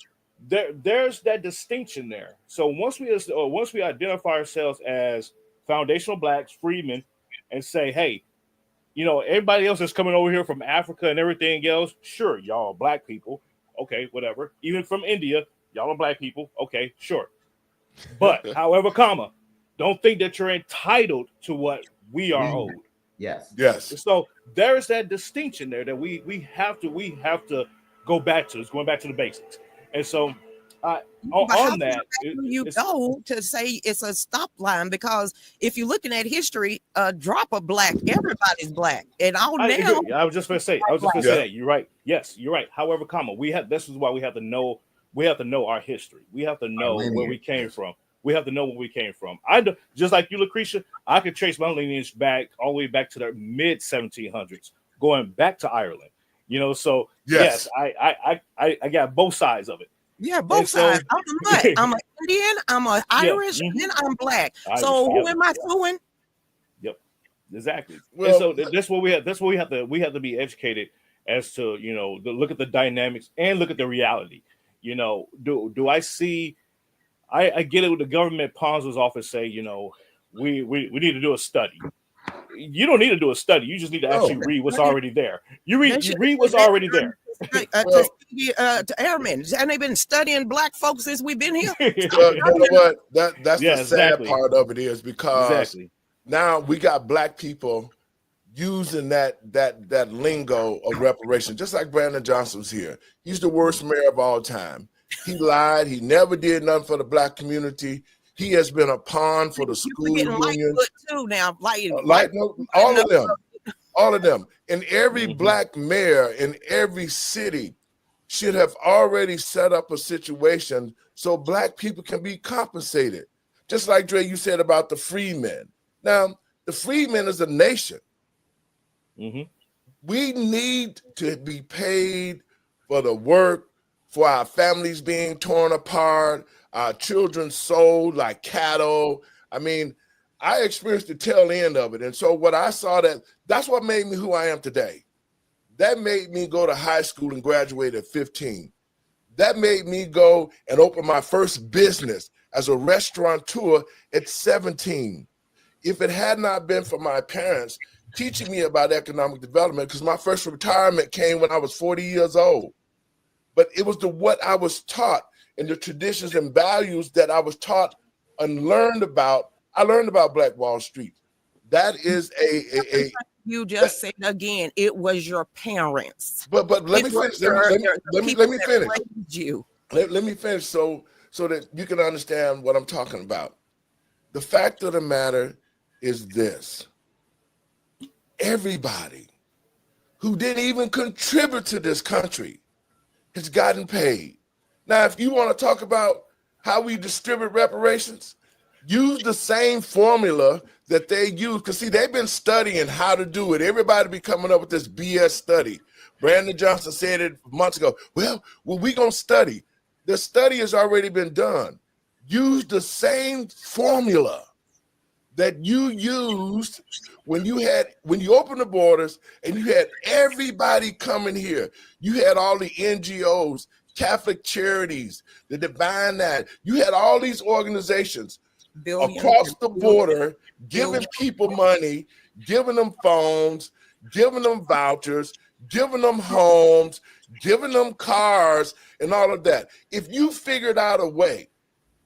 there's that distinction there. So once we identify ourselves as foundational Blacks, freemen, and say, hey, everybody else that's coming over here from Africa and everything else, sure, y'all are Black people. Okay, whatever. Even from India, y'all are Black people. Okay, sure. But however, don't think that you're entitled to what we are owed. Yes. So there's that distinction there that we have to go back to. It's going back to the basics. And so on that, you go to say it's a stop line, because if you're looking at history, a drop of Black, everybody's Black. And I was just going to say that. You're right. Yes, you're right. However, this is why we have to know our history. We have to know where we came from. We have to know where we came from. Just like you, Lucretia, I could trace my lineage back all the way back to the mid 1700s, going back to Ireland. So yes, I got both sides of it. Yeah, both sides. I'm an Indian, I'm an Irish, and I'm Black. So who am I suing? Yep, exactly. Well, and so that's what we have. That's what we have to be educated as to look at the dynamics and look at the reality. Do I see? I get it with the government pawns office say, we need to do a study. You don't need to do a study. You just need to actually read what's already there. You read what's already there. To airmen, and they've been studying Black folks since we've been here. You know what? That's the sad part of it is because now we got Black people using that lingo of reparation, just like Brandon Johnson was here. He's the worst mayor of all time. He lied. He never did nothing for the Black community. He has been a pawn for the school union. Too now, all of them. And every Black mayor in every city should have already set up a situation so Black people can be compensated. Just like Dre, you said about the freemen. Now, the freemen is a nation. We need to be paid for the work, for our families being torn apart, our children sold like cattle. I mean, I experienced the tail end of it. And so what I saw, that's what made me who I am today. That made me go to high school and graduate at 15. That made me go and open my first business as a restaurateur at 17. If it had not been for my parents teaching me about economic development, because my first retirement came when I was 40 years old, but it was what I was taught and the traditions and values that I was taught and learned about. I learned about Black Wall Street. That is a you just said again, it was your parents. But let me finish. Let me finish. You. Let me finish so that you can understand what I'm talking about. The fact of the matter is this. Everybody who didn't even contribute to this country has gotten paid. Now, if you want to talk about how we distribute reparations, use the same formula that they use. Because, see, they've been studying how to do it. Everybody be coming up with this BS study. Brandon Johnson said it months ago. Well, we going to study. The study has already been done. Use the same formula that you used when you opened the borders and you had everybody coming here. You had all the NGOs, Catholic Charities, the Divine That. You had all these organizations across the border giving people money, giving them phones, giving them vouchers, giving them homes, giving them cars, and all of that. If you figured out a way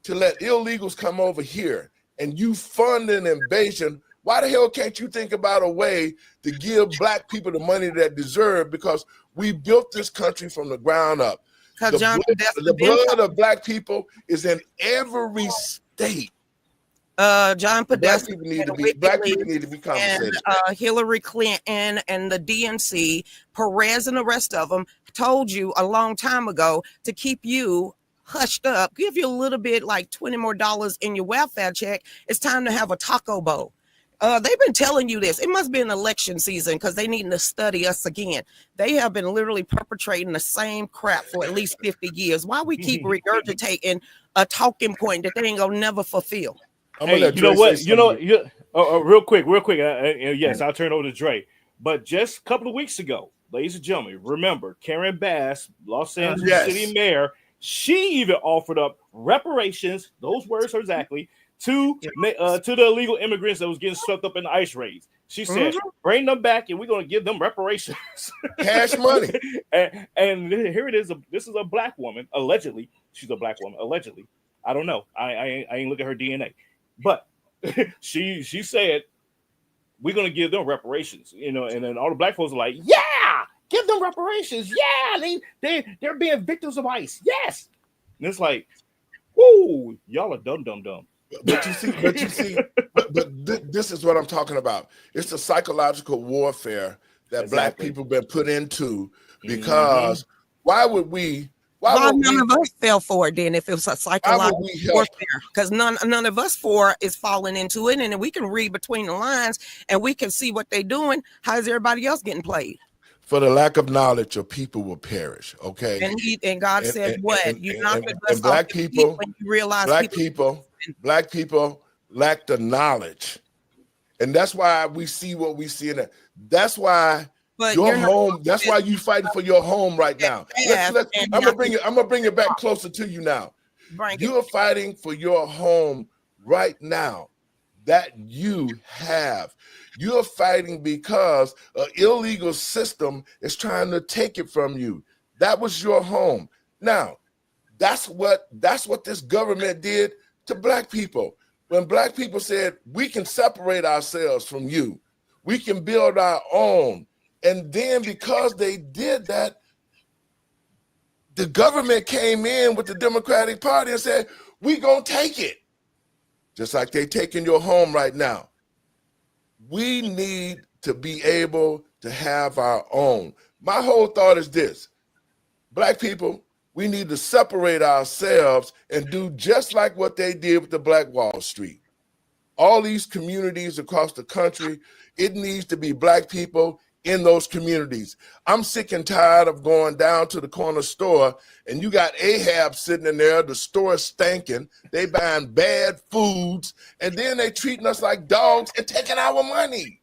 to let illegals come over here and you fund an invasion, why the hell can't you think about a way to give Black people the money that deserve? Because we built this country from the ground up. The blood of Black people is in every state. John Podesta, Black people need to be compensated. And Hillary Clinton and the DNC, Perez and the rest of them told you a long time ago to keep you hushed up, give you a little bit like $20 more in your welfare check. It's time to have a taco bowl. They've been telling you this. It must be an election season because they need to study us again. They have been literally perpetrating the same crap for at least 50 years. Why we keep regurgitating a talking point that they ain't gonna never fulfill? Hey, you know what? Real quick. Yes, I'll turn over to Dre. But just a couple of weeks ago, ladies and gentlemen, remember Karen Bass, Los Angeles City Mayor, she even offered up reparations. Those words are exactly to the illegal immigrants that was getting swept up in the ICE raids. She said, bring them back and we're going to give them reparations. Cash money. and here it is. This is a Black woman. Allegedly. She's a Black woman. Allegedly. I don't know. I ain't look at her DNA. But she said, we're going to give them reparations. You know, and then all the Black folks are like, yeah, give them reparations. Yeah, they're being victims of ICE. Yes. And it's like, whoo, y'all are dumb. But this is what I'm talking about. It's the psychological warfare that Black people been put into because why would none of us fell for it then if it was a psychological warfare? Because none of us is falling into it, and we can read between the lines and we can see what they're doing. How is everybody else getting played? For the lack of knowledge, your people will perish. Okay. And God said, "You knock the dust Black off people when you realize Black people lack the knowledge, and that's why we see what we see in it. That's why your home. That's why you fighting for your home right now. I'm gonna bring it back closer to you now. You are fighting for your home right now that you have. You're fighting because an illegal system is trying to take it from you. That was your home. Now, that's what this government did to Black people. When Black people said, we can separate ourselves from you, we can build our own. And then because they did that, the government came in with the Democratic Party and said, we gonna take it. Just like they taking your home right now. We need to be able to have our own. My whole thought is this: Black people, we need to separate ourselves and do just like what they did with the Black Wall Street. All these communities across the country, it needs to be Black people in those communities. I'm sick and tired of going down to the corner store and you got Ahab sitting in there, the store stinking, they buying bad foods, and then they treating us like dogs and taking our money.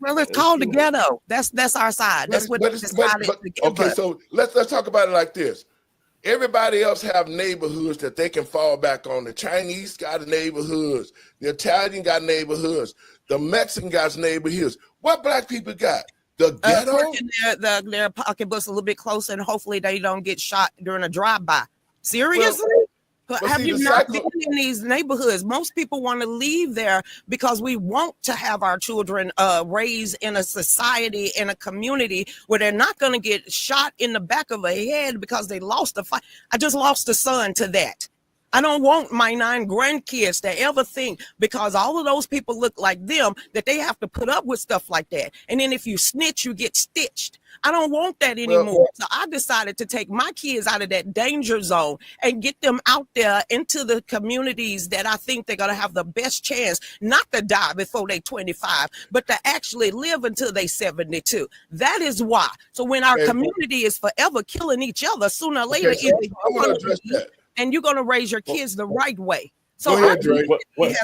Well, it's called the ghetto. That's our side. That's what they decided to give okay, us. so let's talk about it like this. Everybody else have neighborhoods that they can fall back on. The Chinese got neighborhoods. The Italian got neighborhoods. The Mexican got neighborhoods. What black people got? The ghetto? Their pocketbooks a little bit closer, and hopefully they don't get shot during a drive-by. Seriously? Have you not been in these neighborhoods? Most people want to leave there because we want to have our children raised in a society, in a community where they're not going to get shot in the back of a head because they lost a fight. I just lost a son to that. I don't want my 9 grandkids to ever think, because all of those people look like them, that they have to put up with stuff like that. And then if you snitch, you get stitched. I don't want that anymore. So I decided to take my kids out of that danger zone and get them out there into the communities that I think they're going to have the best chance not to die before they're 25, but to actually live until they're 72. That is why. So when our community is forever killing each other, sooner or later, I'm going to address that. And you're going to raise your kids the right way. So go ahead, Dre. I was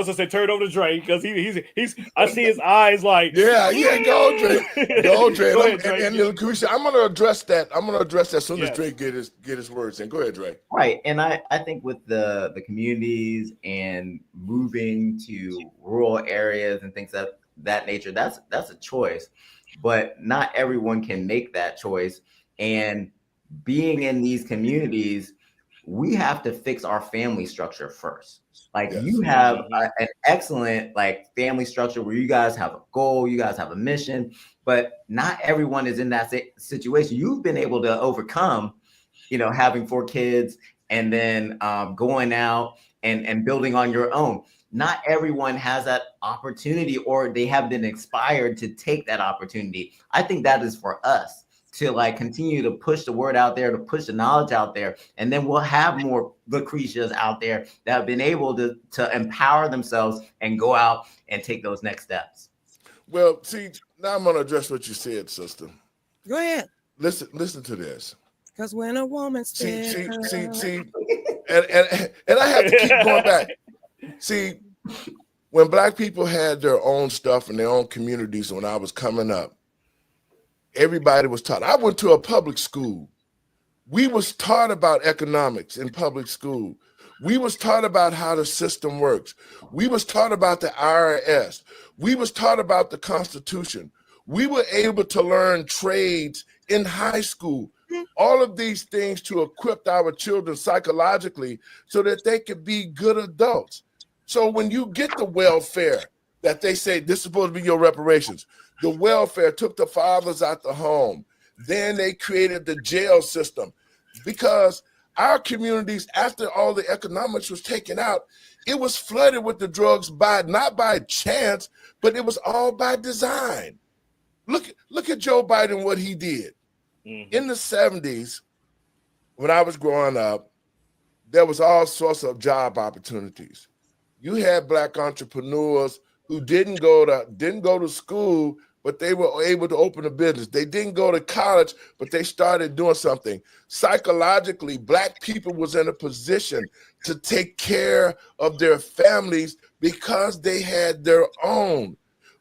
gonna say, turn it over to Dre, because he's. I see his eyes like. Yeah, go, Dre. Go, Dre. Go ahead, Dre. And I'm gonna address that. As soon as Dre get his words in. Go ahead, Dre. Right, and I think with the communities and moving to rural areas and things of that nature, that's a choice, but not everyone can make that choice. And being in these communities, we have to fix our family structure first. Like you have an excellent family structure where you guys have a goal, you guys have a mission, but not everyone is in that situation. You've been able to overcome, having 4 kids and then going out and building on your own. Not everyone has that opportunity, or they have been inspired to take that opportunity. I think that is for us to continue to push the word out there, to push the knowledge out there. And then we'll have more Lucretias out there that have been able to empower themselves and go out and take those next steps. Well, see, now I'm going to address what you said, sister. Go ahead. Listen to this. Because when a woman says, see, and I have to keep going back. See, when black people had their own stuff in their own communities, when I was coming up, everybody was taught. I went to a public school. We was taught about economics in public school. We was taught about how the system works. We was taught about the IRS. We was taught about the Constitution. We were able to learn trades in high school. All of these things to equip our children psychologically so that they could be good adults. So when you get the welfare that they say this is supposed to be your reparations, the welfare took the fathers out the home. Then they created the jail system, because our communities, after all the economics was taken out, it was flooded with the drugs not by chance, but it was all by design. Look at Joe Biden, what he did. In the 70s, when I was growing up, there was all sorts of job opportunities. You had black entrepreneurs who didn't go to school, but they were able to open a business. They didn't go to college, but they started doing something. Psychologically, black people was in a position to take care of their families because they had their own.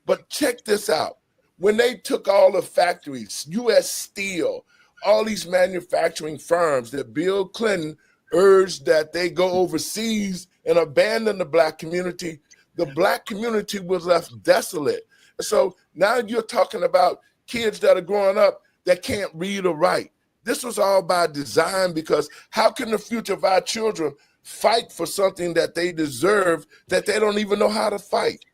But check this out. When they took all the factories, U.S. Steel, all these manufacturing firms, that Bill Clinton urged that they go overseas and abandon the black community, the black community was left desolate. So now you're talking about kids that are growing up that can't read or write. This was all by design, because how can the future of our children fight for something that they deserve that they don't even know how to fight?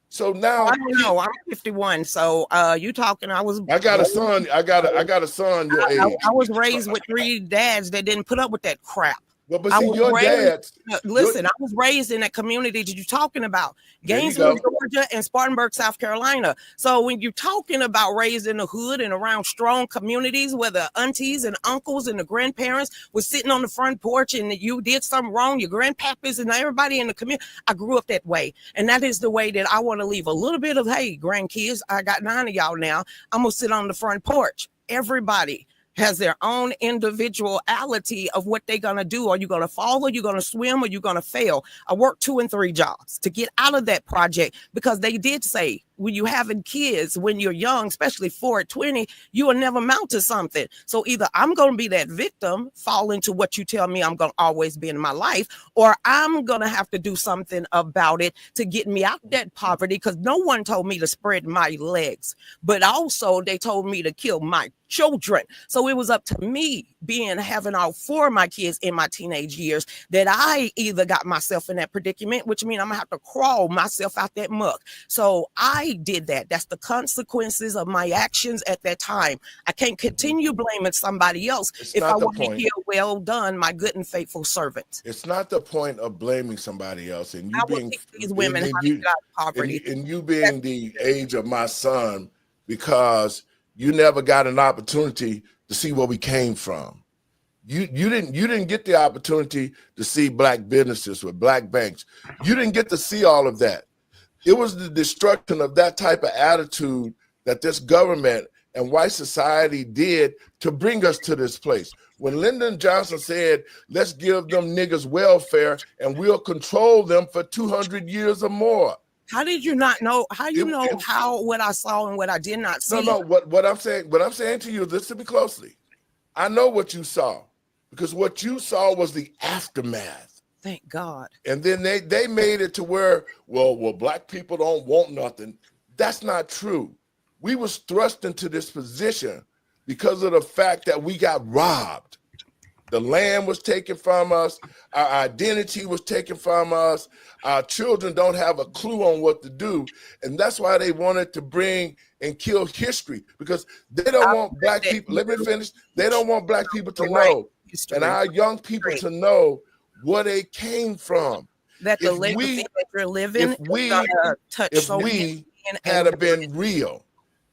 So now I don't know. I'm 51. So you talking? I got a son. I got a son your age. I was raised with 3 dads that didn't put up with that crap. But I see, was your raised, dad. listen, I was raised in that community that you're talking about, There you Gainesville, go. Georgia, and Spartanburg, South Carolina. So when you're talking about raised in the hood and around strong communities where the aunties and uncles and the grandparents was sitting on the front porch and you did something wrong, your grandpappers and everybody in the community, I grew up that way. And that is the way that I want to leave a little bit of, hey, grandkids, I got 9 of y'all now. I'm going to sit on the front porch. Everybody has their own individuality of what they're going to do. Are you going to fall, or you going to swim, or you going to fail? I worked 2 and 3 jobs to get out of that project, because they did say when you having kids, when you're young, especially 4 at 20, you will never mount to something. So either I'm going to be that victim, fall into what you tell me I'm going to always be in my life, or I'm going to have to do something about it to get me out that poverty, because no one told me to spread my legs, but also they told me to kill my children. So it was up to me having all 4 of my kids in my teenage years that I either got myself in that predicament, which means I'm gonna have to crawl myself out that muck. So I did that. That's the consequences of my actions at that time. I can't continue blaming somebody else if I want to hear, well done, my good and faithful servant. It's not the point of blaming somebody else, and you being these women how to get out of poverty, and you being the age of my son, because you never got an opportunity to see where we came from. You didn't get the opportunity to see black businesses with black banks. You didn't get to see all of that. It was the destruction of that type of attitude that this government and white society did to bring us to this place. When Lyndon Johnson said, let's give them niggas welfare and we'll control them for 200 years or more. How did you not know? How you know how what I saw and what I did not see? No. What I'm saying to you, listen to me closely. I know what you saw, because what you saw was the aftermath. Thank God. And then they made it to where, well, black people don't want nothing. That's not true. We was thrust into this position because of the fact that we got robbed. The land was taken from us. Our identity was taken from us. Our children don't have a clue on what to do. And that's why they wanted to bring and kill history, because they don't want black people. Let me finish. They don't want black people to know, and our young people to know where they came from. That the legacy that you're living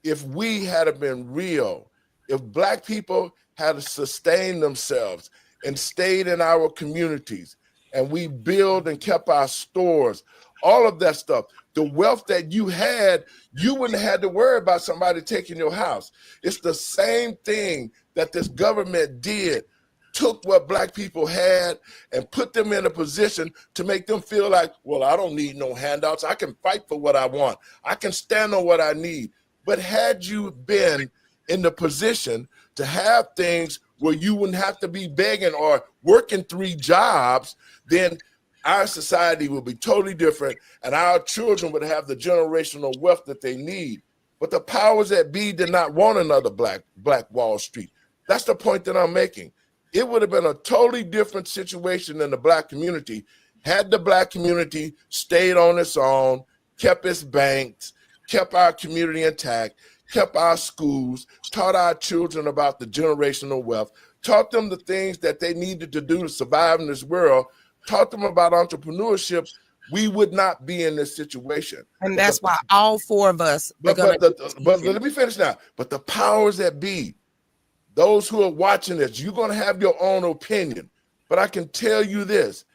if we had been real, if black people had sustained themselves and stayed in our communities, and we built and kept our stores, all of that stuff, the wealth that you had, you wouldn't have had to worry about somebody taking your house. It's the same thing that this government did, took what black people had and put them in a position to make them feel like, well, I don't need no handouts. I can fight for what I want. I can stand on what I need. But had you been in the position to have things where you wouldn't have to be begging or working 3 jobs, then our society would be totally different, and our children would have the generational wealth that they need. But the powers that be did not want another Black Wall Street. That's the point that I'm making. It would have been a totally different situation in the black community had the black community stayed on its own, kept its banks, kept our community intact, kept our schools, taught our children about the generational wealth, taught them the things that they needed to do to survive in this world, taught them about entrepreneurship, we would not be in this situation. And that's why all 4 of us but let me finish now. But the powers that be, those who are watching this, you're going to have your own opinion. But I can tell you this,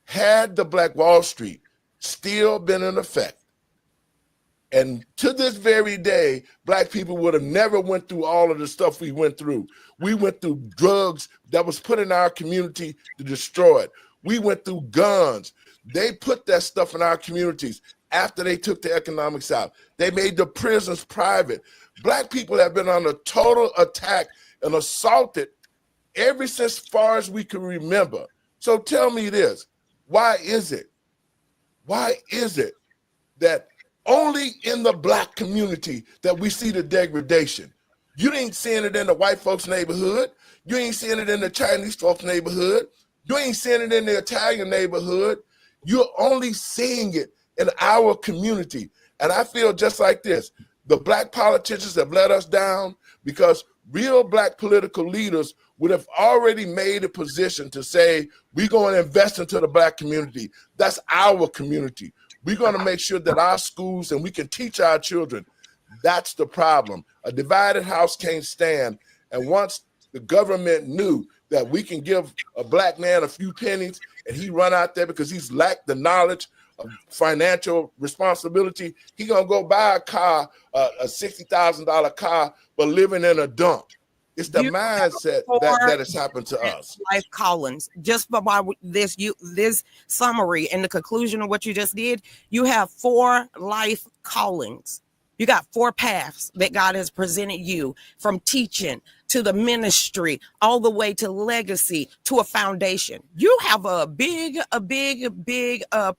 had the Black Wall Street still been in effect, and to this very day, black people would have never went through all of the stuff we went through. We went through drugs that was put in our community to destroy it. We went through guns. They put that stuff in our communities after they took the economics out. They made the prisons private. Black people have been under total attack and assaulted ever since far as we can remember. So tell me this, why is it that only in the black community that we see the degradation? You ain't seeing it in the white folks' neighborhood. You ain't seeing it in the Chinese folks' neighborhood. You ain't seeing it in the Italian neighborhood. You're only seeing it in our community. And I feel just like this. The black politicians have let us down because real Black political leaders would have already made a position to say, we're going to invest into the Black community. That's our community. We're going to make sure that our schools and we can teach our children. That's the problem. A divided house can't stand. And once the government knew that we can give a Black man a few pennies and he run out there because he's lacked the knowledge of financial responsibility, he gonna go buy a car, a $60,000 car, but living in a dump. It's the mindset that has happened to us. Life callings. Just by this summary and the conclusion of what you just did, you have 4 life callings. You got 4 paths that God has presented you, from teaching to the ministry, all the way to legacy, to a foundation. You have a big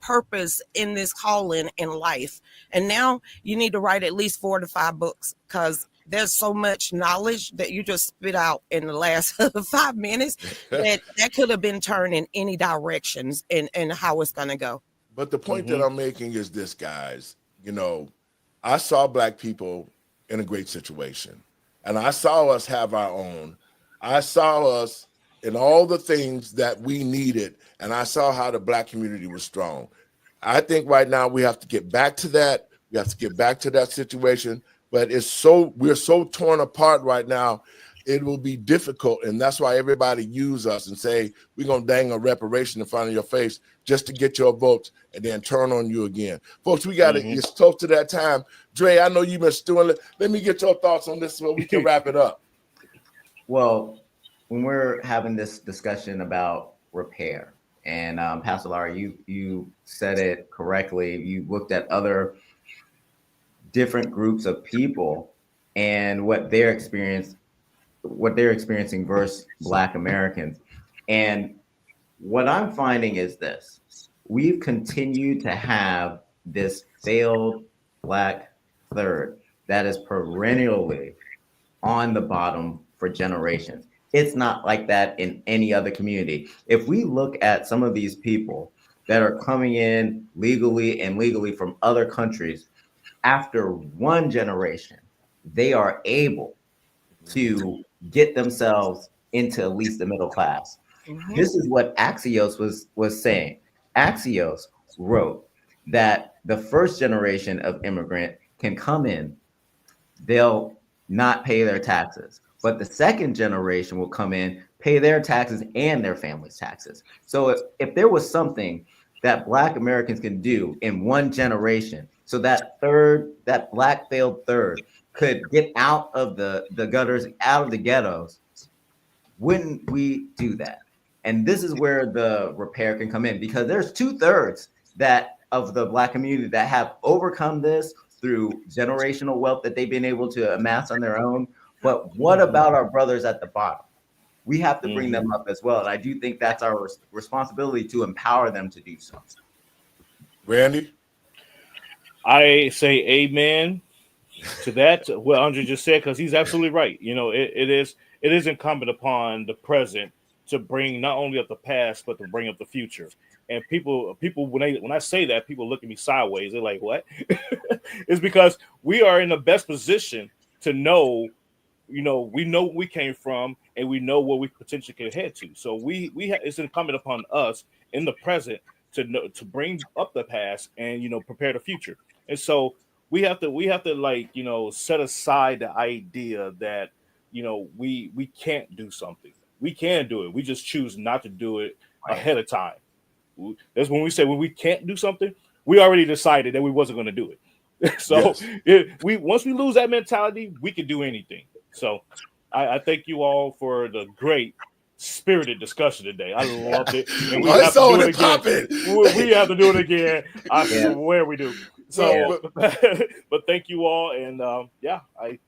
purpose in this calling in life. And now you need to write at least 4 to 5 books, because there's so much knowledge that you just spit out in the last 5 minutes that could have been turned in any directions and how it's going to go. But the point that I'm making is this, guys. I saw Black people in a great situation, and I saw us have our own. I saw us in all the things that we needed, and I saw how the Black community was strong. I think right now we have to get back to that. We have to get back to that situation. But we're so torn apart right now, it will be difficult. And that's why everybody use us and say, we're going to dang a reparation in front of your face just to get your votes and then turn on you again. Folks, we got it's close to that time. Dre, I know you've been stewing. Let me get your thoughts on this so we can wrap it up. Well, when we're having this discussion about repair, and Pastor Lowery, you said it correctly. You looked at other different groups of people and what they're experiencing versus Black Americans. And what I'm finding is this: we've continued to have this failed Black third that is perennially on the bottom for generations. It's not like that in any other community. If we look at some of these people that are coming in legally from other countries, after one generation, they are able to get themselves into at least the middle class. This is what Axios was saying. Axios wrote that the first generation of immigrant can come in, they'll not pay their taxes, but the second generation will come in, pay their taxes and their family's taxes. So if there was something that Black Americans can do in one generation, so that Black failed third could get out of the gutters, out of the ghettos, wouldn't we do that? And this is where the repair can come in, because there's 2/3 of the Black community that have overcome this through generational wealth that they've been able to amass on their own. But what about our brothers at the bottom? We have to bring them up as well. And I do think that's our responsibility to empower them to do so. Randy? I say amen to that, what Andre just said, because he's absolutely right. It is incumbent upon the present to bring not only up the past, but to bring up the future. And people, when I say that, people look at me sideways. They're like, "What?" It's because we are in the best position to know. We know where we came from, and we know where we potentially can head to. So it's incumbent upon us in the present to bring up the past and prepare the future. And so we have to set aside the idea that we can't do something. We can do it. We just choose not to do it ahead of time. That's when we say when we can't do something, we already decided that we wasn't going to do it. So once we lose that mentality, we can do anything. So I thank you all for the great spirited discussion today. I loved it. And we have to do it again. We have to do it again. I swear we do. So, but thank you all. And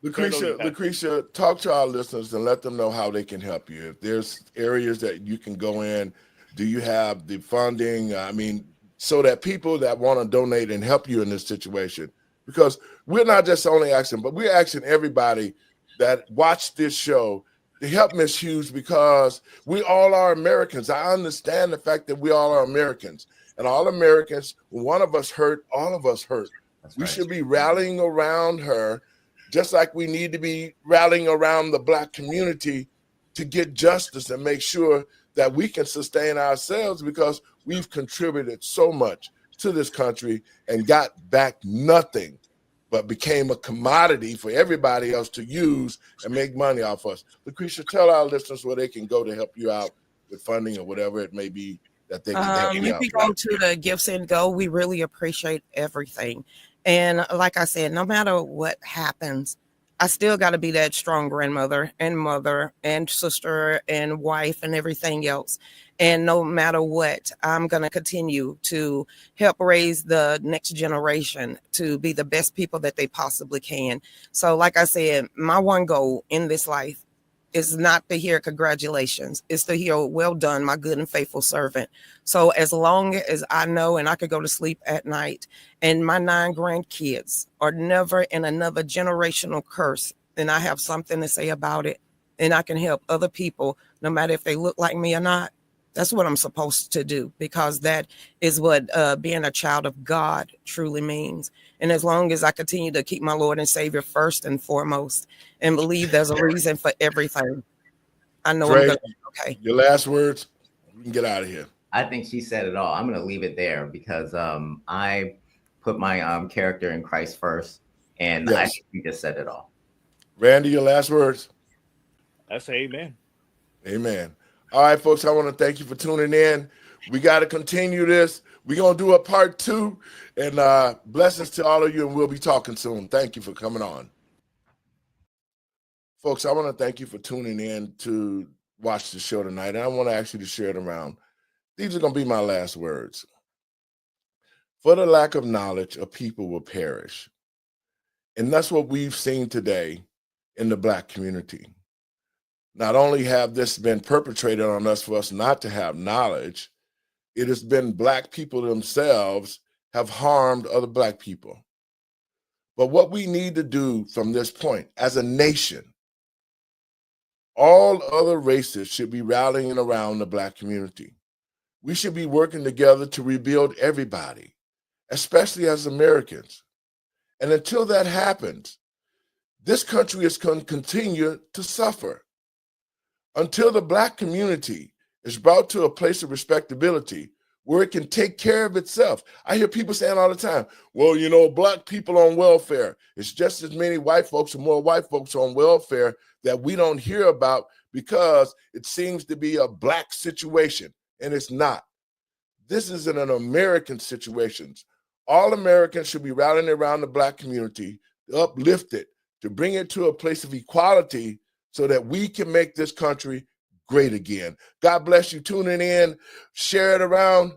Lucretia, talk to our listeners and let them know how they can help you. If there's areas that you can go in, do you have the funding? So that people that want to donate and help you in this situation, because we're not just only asking, but we're asking everybody that watch this show. The help me is huge, because we all are Americans. I understand the fact that we all are Americans, and all Americans, when one of us hurt, all of us hurt. We should be rallying around her just like we need to be rallying around the Black community to get justice and make sure that we can sustain ourselves, because we've contributed so much to this country and got back nothing, but became a commodity for everybody else to use and make money off us. Lucretia, tell our listeners where they can go to help you out with funding or whatever it may be that they can help you You out. can go to the Gifts and Go. We really appreciate everything. And like I said, no matter what happens, I still got to be that strong grandmother and mother and sister and wife and everything else. And no matter what, I'm going to continue to help raise the next generation to be the best people that they possibly can. So like I said, my one goal in this life is not to hear congratulations. It's to hear, well done, my good and faithful servant. So as long as I know and I could go to sleep at night and my 9 grandkids are never in another generational curse, then I have something to say about it. And I can help other people, no matter if they look like me or not. That's what I'm supposed to do, because that is what being a child of God truly means. And as long as I continue to keep my Lord and Savior first and foremost and believe there's a reason for everything, I know Trey, I'm going to be okay. Your last words, we can get out of here. I think she said it all. I'm going to leave it there because I put my character in Christ first, and Yes. I think you just said it all. Randy, your last words. I say amen. Amen. All right, folks, I want to thank you for tuning in. We got to continue this. We're going to do a part 2, and blessings to all of you, and we'll be talking soon. Thank you for coming on. Folks, I want to thank you for tuning in to watch the show tonight, and I want to ask you to share it around. These are going to be my last words. For the lack of knowledge, a people will perish. And that's what we've seen today in the Black community. Not only have this been perpetrated on us for us not to have knowledge, it has been Black people themselves have harmed other Black people. But what we need to do from this point as a nation, all other races should be rallying around the Black community. We should be working together to rebuild everybody, especially as Americans. And until that happens, this country is going to continue to suffer. Until the Black community is brought to a place of respectability where it can take care of itself. I hear people saying all the time, well, you know, Black people on welfare. It's just as many white folks or more white folks on welfare that we don't hear about because it seems to be a Black situation, and it's not. This is an American situation. All Americans should be rallying around the Black community, to uplift it, to bring it to a place of equality so that we can make this country great again. God bless you tuning in. Share it around.